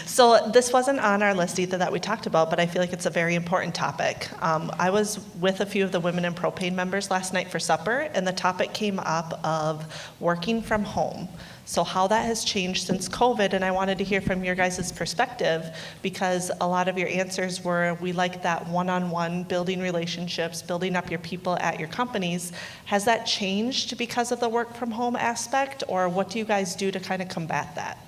So this wasn't on our list either that we talked about, but I feel like it's a very important topic. I was with a few of the Women in Propane members last night for supper, and the topic came up of working from home. So how that has changed since COVID, and I wanted to hear from your guys' perspective, because a lot of your answers were, we like that one-on-one, building relationships, building up your people at your companies. Has that changed because of the work from home aspect, or what do you guys do to kind of combat that?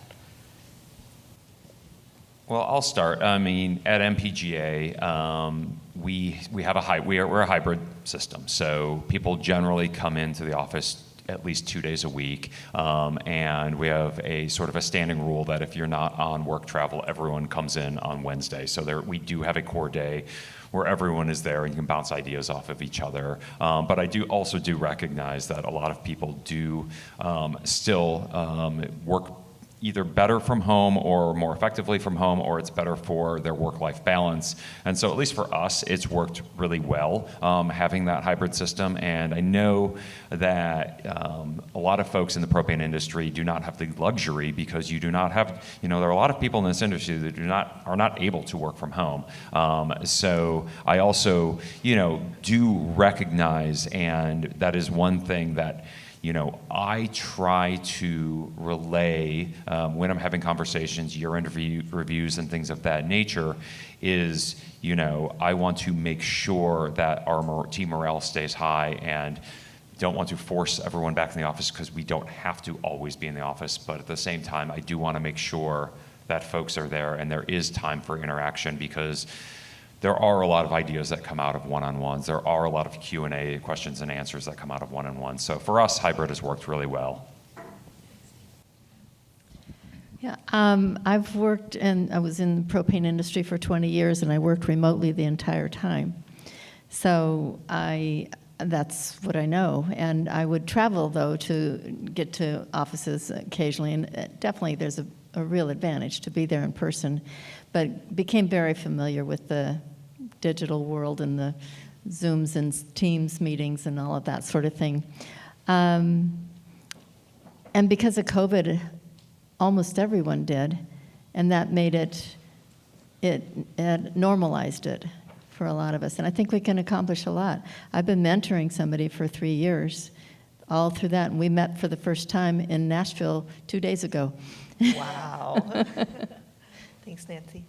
Well, I'll start. I mean, at NPGA, we have we're a hybrid system. So people generally come into the office at least 2 days a week, and we have a sort of a standing rule that if you're not on work travel, everyone comes in on Wednesday. So we do have a core day where everyone is there and you can bounce ideas off of each other. But I also do recognize that a lot of people do still work either better from home or more effectively from home, or it's better for their work-life balance. And so at least for us, it's worked really well, having that hybrid system. And I know that a lot of folks in the propane industry do not have the luxury, because you do not have, there are a lot of people in this industry that are not able to work from home. So I also, do recognize, and that is one thing that I try to relay when I'm having conversations, year-end reviews and things of that nature is, I want to make sure that our team morale stays high and don't want to force everyone back in the office because we don't have to always be in the office. But at the same time, I do want to make sure that folks are there and there is time for interaction, because there are a lot of ideas that come out of one-on-ones. There are a lot of Q&A, questions and answers, that come out of one-on-ones. So for us, hybrid has worked really well. Yeah, I was in the propane industry for 20 years, and I worked remotely the entire time. So that's what I know. And I would travel, though, to get to offices occasionally, and definitely there's a real advantage to be there in person, but became very familiar with the digital world and the Zooms and Teams meetings and all of that sort of thing. And because of COVID, almost everyone did, and that made it normalized it for a lot of us. And I think we can accomplish a lot. I've been mentoring somebody for 3 years, all through that, and we met for the first time in Nashville 2 days ago. Wow. Thanks, Nancy.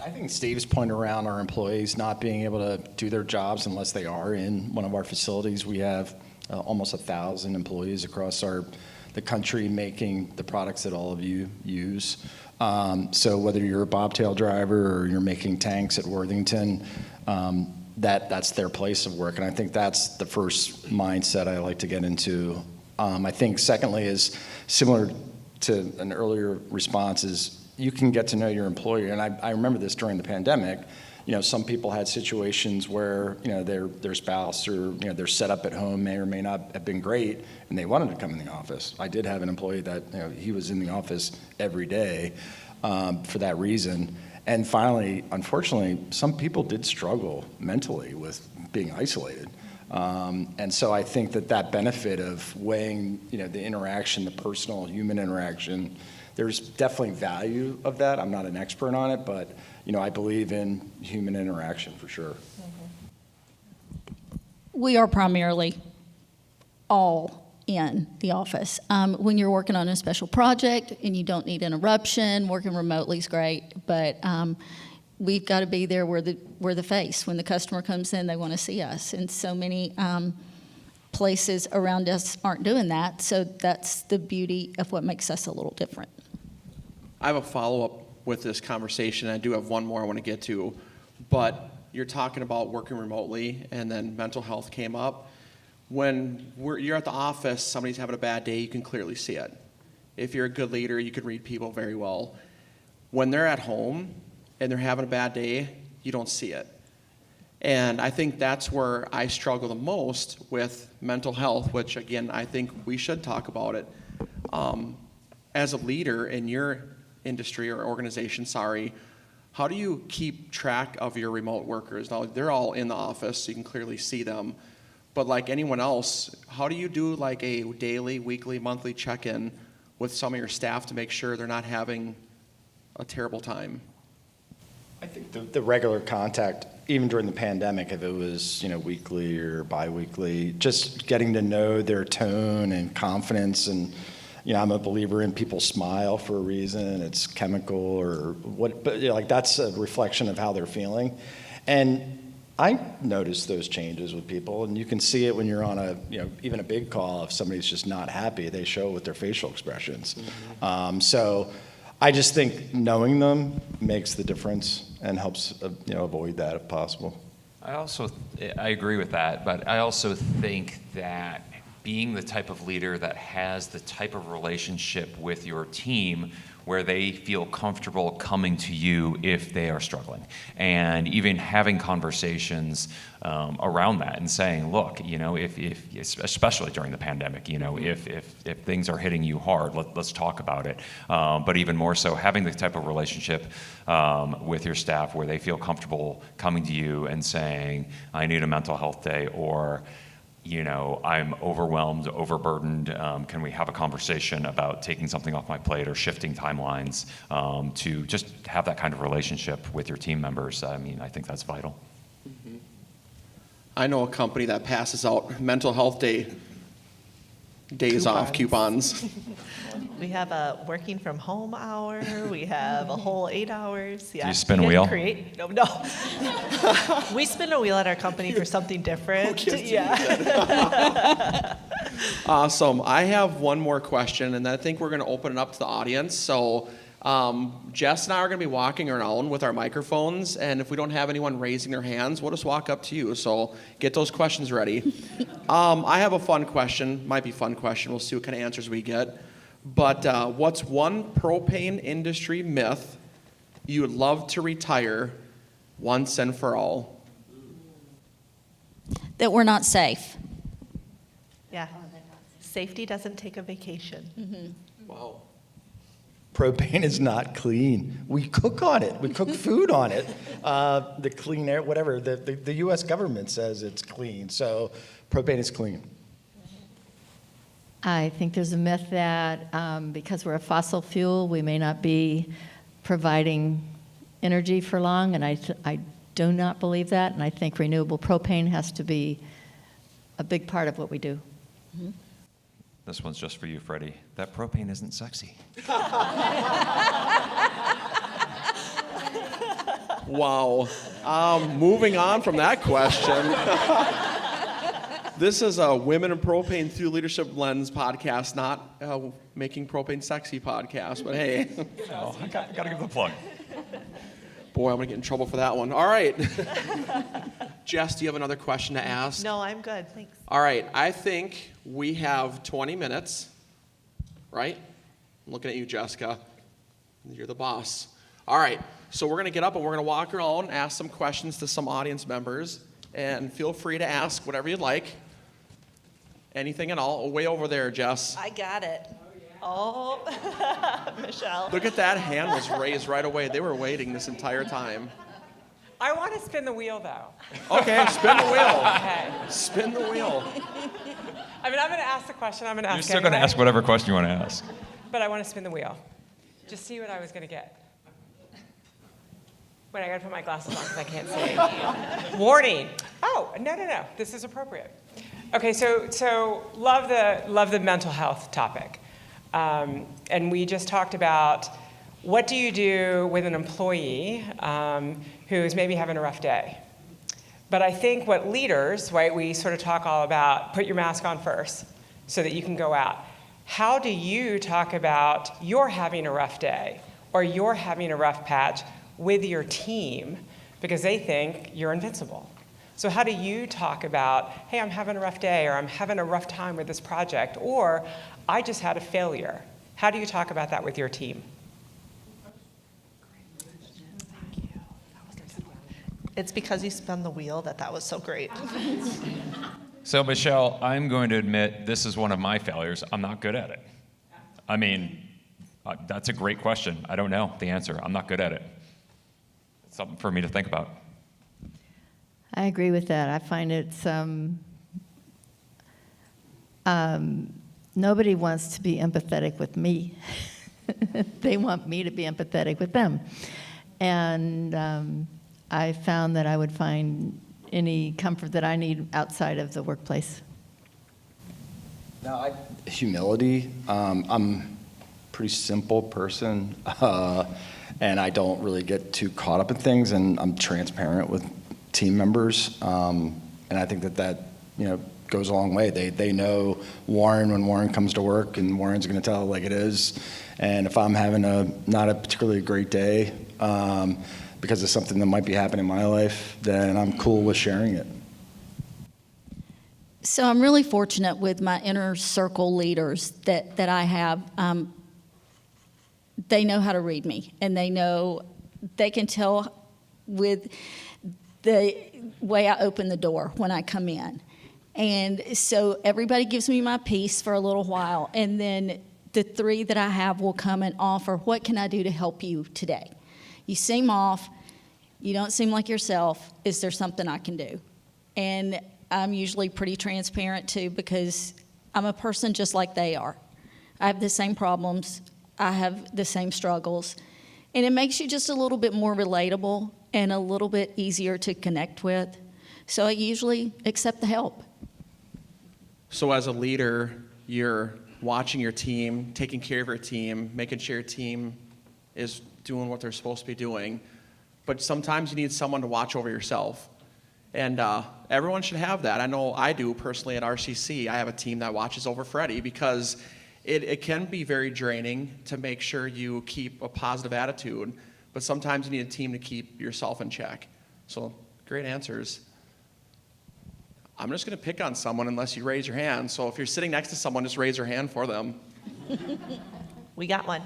I think Steve's point around our employees not being able to do their jobs unless they are in one of our facilities. We have almost 1,000 employees across the country making the products that all of you use. So whether you're a bobtail driver or you're making tanks at Worthington, that's their place of work. And I think that's the first mindset I like to get into. I think secondly is similar to an earlier response is you can get to know your employer. And I remember this during the pandemic. Some people had situations where, their spouse or, their setup at home may or may not have been great, and they wanted to come in the office. I did have an employee that, he was in the office every day for that reason. And finally, unfortunately, some people did struggle mentally with being isolated. And so I think that benefit of weighing, the interaction, the personal human interaction, there's definitely value of that. I'm not an expert on it, but I believe in human interaction for sure. We are primarily all in the office. When you're working on a special project and you don't need interruption, working remotely is great, but we've got to be there. We're the face. When the customer comes in, they want to see us, and so many places around us aren't doing that, so that's the beauty of what makes us a little different. I have a follow-up with this conversation. I do have one more I want to get to, but you're talking about working remotely, and then mental health came up. When you're at the office, somebody's having a bad day, you can clearly see it. If you're a good leader, you can read people very well. When they're at home and they're having a bad day, you don't see it. And I think that's where I struggle the most with mental health, which, again, I think we should talk about it. As a leader in your industry or organization, how do you keep track of your remote workers? Now, they're all in the office, so you can clearly see them. But like anyone else, how do you do like a daily, weekly, monthly check-in with some of your staff to make sure they're not having a terrible time? I think the regular contact, even during the pandemic, if it was weekly or biweekly, just getting to know their tone and confidence. And I'm a believer in people smile for a reason. It's chemical or what, but that's a reflection of how they're feeling. And I notice those changes with people, and you can see it when you're on even a big call. If somebody's just not happy, they show it with their facial expressions. Mm-hmm. So I just think knowing them makes the difference and helps avoid that if possible. I agree with that, but I also think that being the type of leader that has the type of relationship with your team where they feel comfortable coming to you if they are struggling, and even having conversations around that and saying, look, if especially during the pandemic, if things are hitting you hard, let's talk about it. But even more so, having the type of relationship with your staff where they feel comfortable coming to you and saying, I need a mental health day, or I'm overwhelmed, overburdened. Can we have a conversation about taking something off my plate or shifting timelines to just have that kind of relationship with your team members? I think that's vital. Mm-hmm. I know a company that passes out mental health day days off coupons. We have a working from home hour. We have a whole 8 hours. Yeah. Do you spin a get to wheel? Create. No. We spin a wheel at our company for something different. Yeah. Awesome. I have one more question, and then I think we're going to open it up to the audience. So Jess and I are going to be walking around with our microphones, and if we don't have anyone raising their hands, we'll just walk up to you. So get those questions ready. I have a fun question. Might be a fun question. We'll see what kind of answers we get. But what's one propane industry myth you would love to retire once and for all? That we're not safe. Yeah. Safety doesn't take a vacation. Wow. Propane is not clean. We cook on it. We cook food on it. The clean air, whatever. The U.S. government says it's clean. So propane is clean. I think there's a myth that because we're a fossil fuel, we may not be providing energy for long, and I do not believe that, and I think renewable propane has to be a big part of what we do. This one's just for you, Freddie. That propane isn't sexy. Wow. Moving on from that question. This is a Women in Propane Through Leadership Lens podcast, not Making Propane Sexy podcast, but hey. Oh, I got to give the plug. Boy, I'm going to get in trouble for that one. All right. Jess, do you have another question to ask? No, I'm good. Thanks. All right. I think we have 20 minutes, right? I'm looking at you, Jessica. You're the boss. All right. So we're going to get up and we're going to walk around, ask some questions to some audience members, and feel free to ask whatever you'd like. Anything at all. Way over there, Jess. I got it. Oh, Michelle. Look at that hand was raised right away. They were waiting this entire time. I want to spin the wheel, though. Okay, spin the wheel. Okay. Spin the wheel. I mean, I'm going to ask the question. I'm going to ask You're still going to anyway, ask whatever question you want to ask. But I want to spin the wheel. Just see what I was going to get. Wait, I got to put my glasses on because I can't see. Warning. Oh, no. This is appropriate. Okay, so love the mental health topic. And we just talked about what do you do with an employee who's maybe having a rough day. But I think what leaders, right, we sort of talk all about put your mask on first so that you can go out. How do you talk about you're having a rough day or you're having a rough patch with your team because they think you're invincible? So how do you talk about, hey, I'm having a rough day or I'm having a rough time with this project or I just had a failure? How do you talk about that with your team? It's because you spun the wheel that was so great. So, Michelle, I'm going to admit this is one of my failures. I'm not good at it. I mean, that's a great question. I don't know the answer. I'm not good at it. It's something for me to think about. I agree with that. I find it's nobody wants to be empathetic with me. They want me to be empathetic with them. And I found that I would find any comfort that I need outside of the workplace. Now, humility. I'm a pretty simple person, and I don't really get too caught up in things, and I'm transparent with team members, and I think that goes a long way. They know Warren when Warren comes to work, and Warren's going to tell it like it is. And if I'm having not a particularly great day because of something that might be happening in my life, then I'm cool with sharing it. So I'm really fortunate with my inner circle leaders that I have. They know how to read me, and they can tell with the way I open the door when I come in. And so everybody gives me my piece for a little while, and then the three that I have will come and offer, what can I do to help you today? You seem off. You don't seem like yourself. Is there something I can do? And I'm usually pretty transparent, too, because I'm a person just like they are. I have the same problems. I have the same struggles. And it makes you just a little bit more relatable and a little bit easier to connect with. So I usually accept the help. So as a leader, you're watching your team, taking care of your team, making sure your team is doing what they're supposed to be doing. But sometimes you need someone to watch over yourself. And everyone should have that. I know I do personally at RCC. I have a team that watches over Freddie because it can be very draining to make sure you keep a positive attitude, but sometimes you need a team to keep yourself in check. So great answers. I'm just going to pick on someone unless you raise your hand. So if you're sitting next to someone, just raise your hand for them. We got one.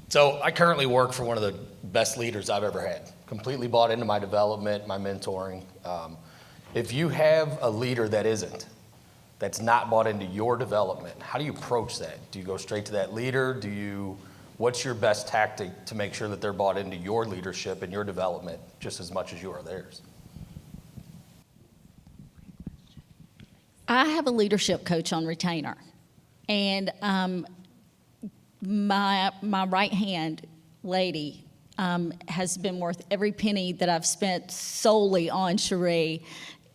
So I currently work for one of the best leaders I've ever had. Completely bought into my development, my mentoring. If you have a leader that's not bought into your development, how do you approach that? Do you go straight to that leader? What's your best tactic to make sure that they're bought into your leadership and your development just as much as you are theirs? I have a leadership coach on retainer, and my right hand lady has been worth every penny that I've spent solely on Cherie,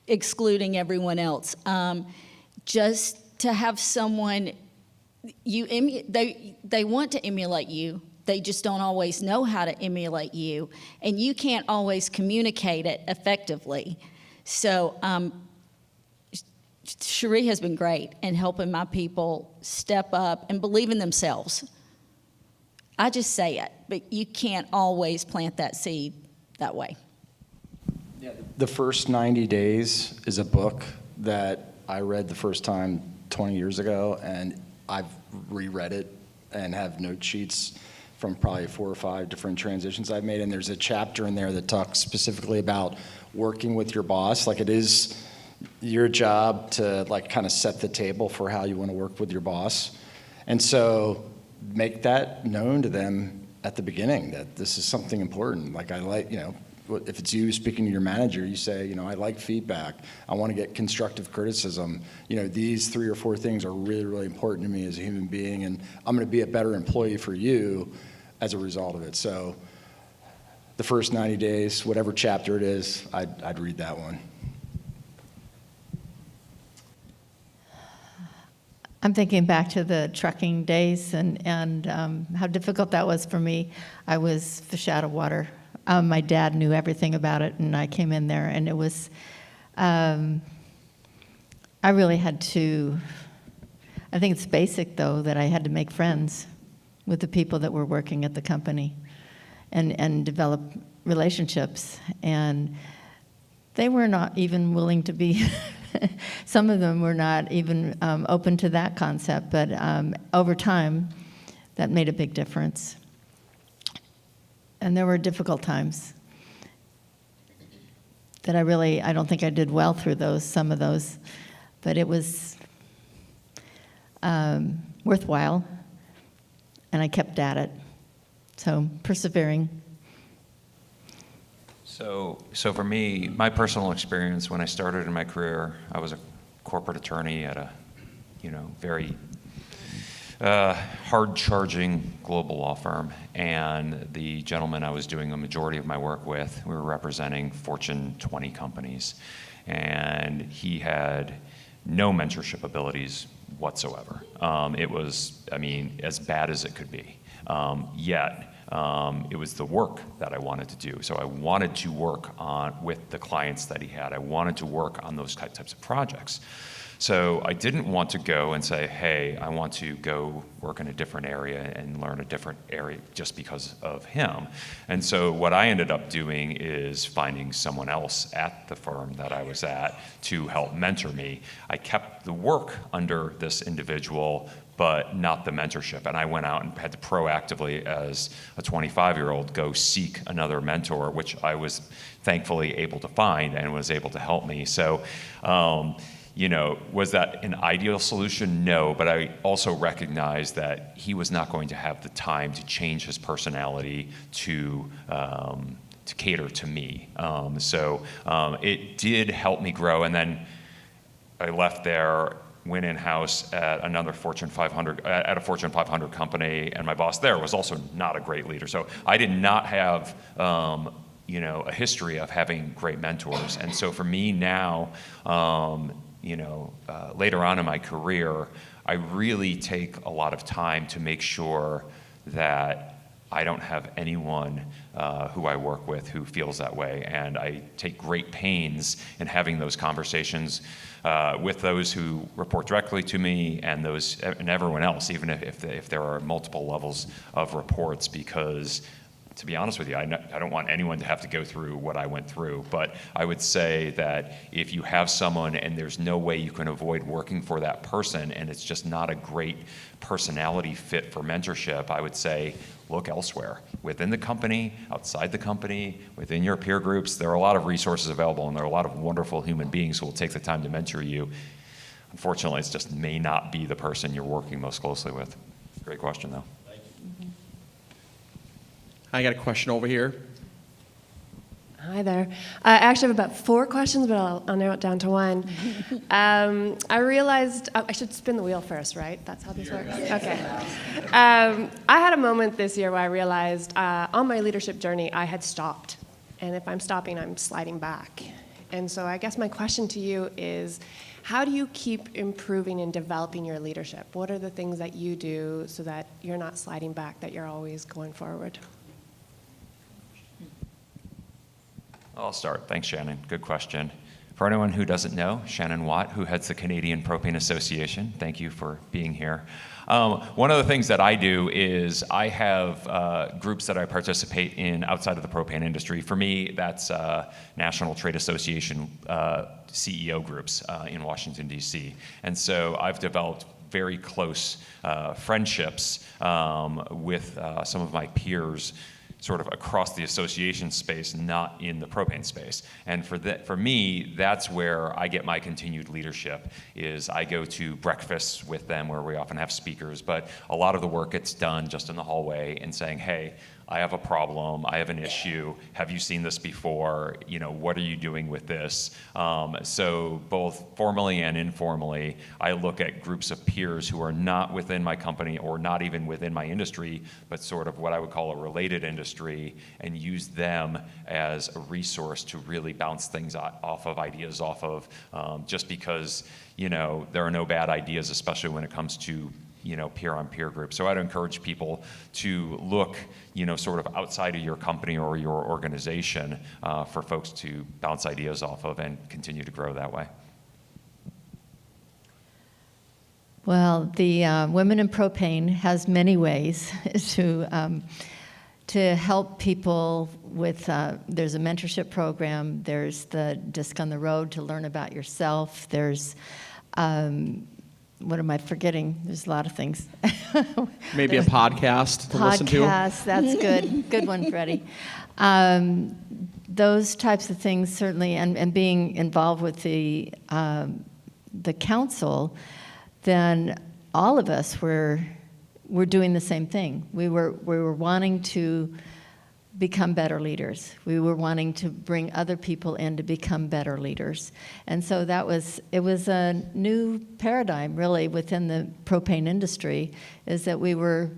excluding everyone else. Just to have someone, they want to emulate you. They just don't always know how to emulate you, and you can't always communicate it effectively. So Cherie has been great in helping my people step up and believe in themselves. I just say it, but you can't always plant that seed that way. Yeah, The First 90 Days is a book that I read the first time 20 years ago, and I've reread it and have note sheets from probably 4 or 5 different transitions I've made, and there's a chapter in there that talks specifically about working with your boss. Like, it is your job to kind of set the table for how you want to work with your boss. And so make that known to them at the beginning that this is something important. Like, if it's you speaking to your manager, you say, I like feedback. I want to get constructive criticism. These 3 or 4 things are really, really important to me as a human being, and I'm going to be a better employee for you as a result of it. So The First 90 Days, whatever chapter it is, I'd read that one. I'm thinking back to the trucking days and how difficult that was for me. I was fish out of water. My dad knew everything about it, and I came in there, and it was, I really had to, I think it's basic, though, that I had to make friends with the people that were working at the company and develop relationships. And they were not even willing to be, some of them were not even open to that concept, but over time, that made a big difference. And there were difficult times that I don't think I did well through some of those, but it was worthwhile, and I kept at it. So persevering. So for me, my personal experience when I started in my career, I was a corporate attorney at a, very hard-charging global law firm, and the gentleman I was doing a majority of my work with, we were representing Fortune 20 companies, and he had no mentorship abilities whatsoever. It was, as bad as it could be. Yet, it was the work that I wanted to do. So I wanted to work with the clients that he had. I wanted to work on those types of projects. So I didn't want to go and say, hey, I want to go work in a different area and learn a different area just because of him. And so what I ended up doing is finding someone else at the firm that I was at to help mentor me. I kept the work under this individual, but not the mentorship. And I went out and had to proactively, as a 25-year-old, go seek another mentor, which I was thankfully able to find and was able to help me. So, was that an ideal solution? No, but I also recognized that he was not going to have the time to change his personality to cater to me. It did help me grow, and then I left there, went in-house at another Fortune 500, at a Fortune 500 company, and my boss there was also not a great leader. So I did not have, a history of having great mentors. And so for me now, later on in my career, I really take a lot of time to make sure that I don't have anyone who I work with who feels that way. And I take great pains in having those conversations with those who report directly to me and everyone else, even if there are multiple levels of reports, because to be honest with you, I don't want anyone to have to go through what I went through. But I would say that if you have someone and there's no way you can avoid working for that person and it's just not a great personality fit for mentorship, I would say look elsewhere. Within the company, outside the company, within your peer groups, there are a lot of resources available, and there are a lot of wonderful human beings who will take the time to mentor you. Unfortunately, it just may not be the person you're working most closely with. Great question, though. I got a question over here. Hi there. I actually have about 4 questions, but I'll narrow it down to one. I realized, I should spin the wheel first, right? That's how this works? Okay. I had a moment this year where I realized on my leadership journey, I had stopped. And if I'm stopping, I'm sliding back. And so I guess my question to you is, how do you keep improving and developing your leadership? What are the things that you do so that you're not sliding back, that you're always going forward? I'll start. Thanks, Shannon. Good question. For anyone who doesn't know, Shannon Watt, who heads the Canadian Propane Association, thank you for being here. One of the things that I do is I have groups that I participate in outside of the propane industry. For me, that's National Trade Association CEO groups in Washington, D.C. And so I've developed very close friendships with some of my peers sort of across the association space, not in the propane space. And for me, that's where I get my continued leadership, is I go to breakfasts with them where we often have speakers, but a lot of the work gets done just in the hallway and saying, hey, I have a problem, I have an issue, have you seen this before, what are you doing with this? So both formally and informally, I look at groups of peers who are not within my company or not even within my industry, but sort of what I would call a related industry, and use them as a resource to really bounce things off of, ideas off of, just because, there are no bad ideas, especially when it comes to peer-on-peer groups. So I'd encourage people to look, sort of outside of your company or your organization for folks to bounce ideas off of and continue to grow that way. Well, the Women in Propane has many ways to help people with, there's a mentorship program, there's the Disc on the Road to learn about yourself, there's what am I forgetting? There's a lot of things. Maybe a podcast to listen to. Podcast, that's good. Good one, Freddie. Those types of things certainly, and being involved with the council, then all of us were doing the same thing. We were wanting to become better leaders. We were wanting to bring other people in to become better leaders. And so it was a new paradigm really within the propane industry, is that we were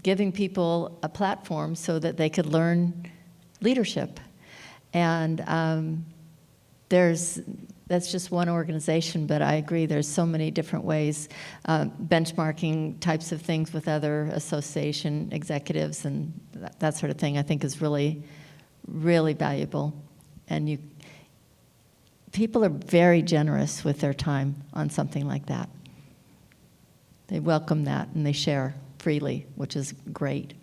giving people a platform so that they could learn leadership. And that's just one organization, but I agree there's so many different ways, benchmarking types of things with other association executives and that sort of thing I think is really, really valuable. And people are very generous with their time on something like that. They welcome that and they share freely, which is great.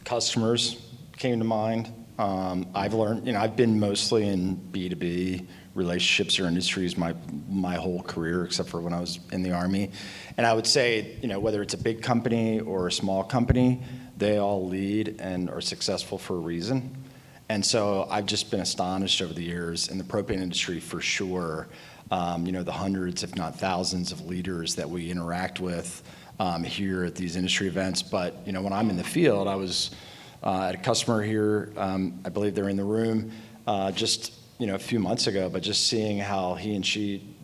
Customers came to mind. I've learned, I've been mostly in B2B relationships or industries my whole career, except for when I was in the Army. And I would say, whether it's a big company or a small company, they all lead and are successful for a reason. And so I've just been astonished over the years in the propane industry for sure, the hundreds, if not thousands of leaders that we interact with here at these industry events. But, when I'm in the field, I was at a customer here, I believe they're in the room, just a few months ago, but just seeing how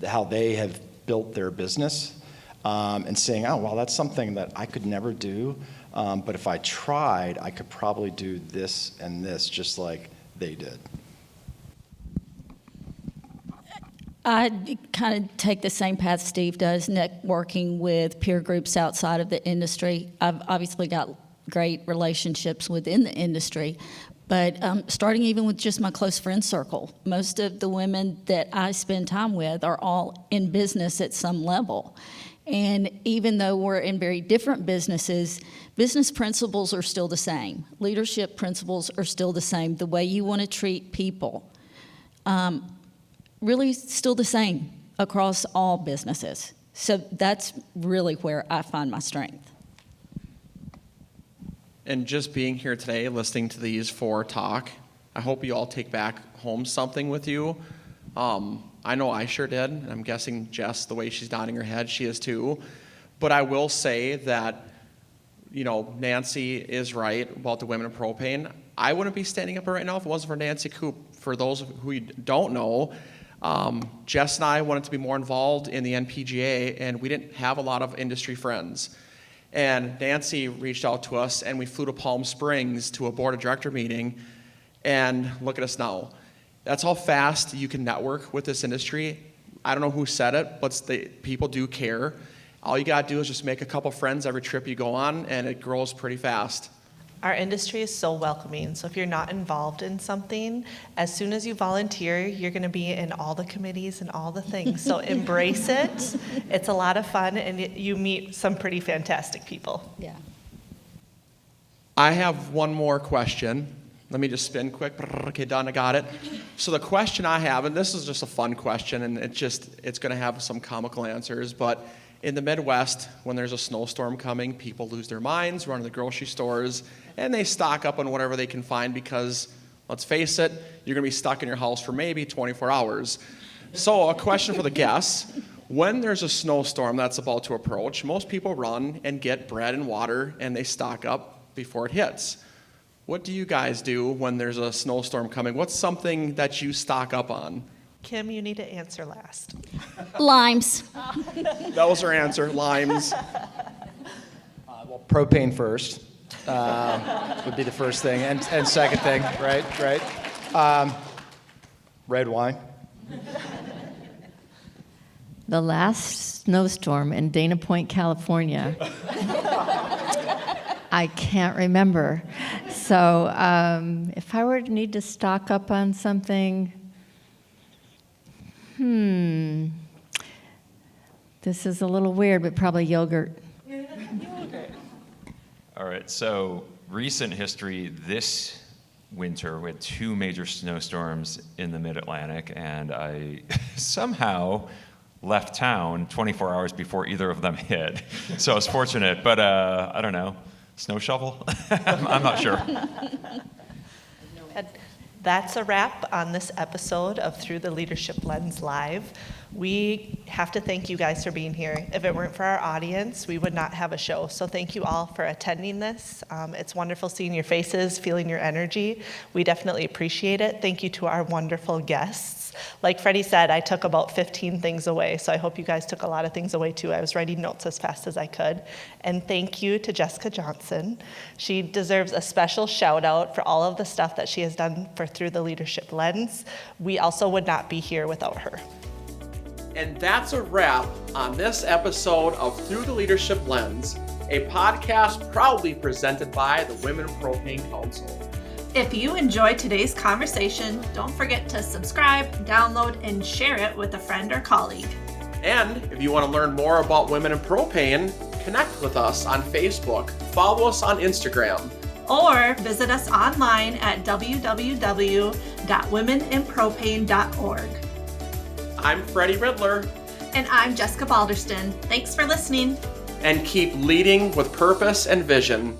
how they have built their business, and saying, oh, well, that's something that I could never do, but if I tried, I could probably do this and this just like they did. I kind of take the same path Steve does, networking with peer groups outside of the industry. I've obviously got great relationships within the industry, but starting even with just my close friend circle, most of the women that I spend time with are all in business at some level. And even though we're in very different businesses, business principles are still the same. Leadership principles are still the same. The way you want to treat people, really still the same across all businesses. So that's really where I find my strength. And just being here today, listening to these four talk, I hope you all take back home something with you. I know I sure did, and I'm guessing Jess, the way she's nodding her head, she is too. But I will say that, Nancy is right about the women in propane. I wouldn't be standing up here right now if it wasn't for Nancy Coop. For those who don't know, Jess and I wanted to be more involved in the NPGA, and we didn't have a lot of industry friends. And Nancy reached out to us, and we flew to Palm Springs to a board of director meeting, and look at us now. That's how fast you can network with this industry. I don't know who said it, but people do care. All you gotta do is just make a couple friends every trip you go on, and it grows pretty fast. Our industry is so welcoming, so if you're not involved in something, as soon as you volunteer, you're gonna be in all the committees and all the things. So embrace it. It's a lot of fun, and you meet some pretty fantastic people. Yeah. I have one more question. Let me just spin quick. Okay, done, I got it. So the question I have, and this is just a fun question, and it's gonna have some comical answers, but in the Midwest, when there's a snowstorm coming, people lose their minds, run to the grocery stores, and they stock up on whatever they can find because, let's face it, you're gonna be stuck in your house for maybe 24 hours. So a question for the guests. When there's a snowstorm that's about to approach, most people run and get bread and water, and they stock up before it hits. What do you guys do when there's a snowstorm coming? What's something that you stock up on? Kim, you need to answer last. Limes. That was her answer, limes. Well, propane first would be the first thing, and second thing, right? Red wine. The last snowstorm in Dana Point, California, I can't remember. So if I were to need to stock up on something, this is a little weird, but probably yogurt. All right, so recent history, this winter we had 2 major snowstorms in the mid-Atlantic, and I somehow left town 24 hours before either of them hit. So I was fortunate, but I don't know, snow shovel? I'm not sure. That's a wrap on this episode of Through the Leadership Lens Live. We have to thank you guys for being here. If it weren't for our audience, we would not have a show. So thank you all for attending this. It's wonderful seeing your faces, feeling your energy. We definitely appreciate it. Thank you to our wonderful guests. Like Freddie said, I took about 15 things away, so I hope you guys took a lot of things away too. I was writing notes as fast as I could. And thank you to Jessica Johnson. She deserves a special shout out for all of the stuff that she has done for Through the Leadership Lens. We also would not be here without her. And that's a wrap on this episode of Through the Leadership Lens, a podcast proudly presented by the Women in Propane Council. If you enjoyed today's conversation, don't forget to subscribe, download, and share it with a friend or colleague. And if you want to learn more about Women in Propane, connect with us on Facebook, follow us on Instagram, Or visit us online at www.womeninpropane.org. I'm Freddie Ridler. And I'm Jessica Balderston. Thanks for listening. And keep leading with purpose and vision.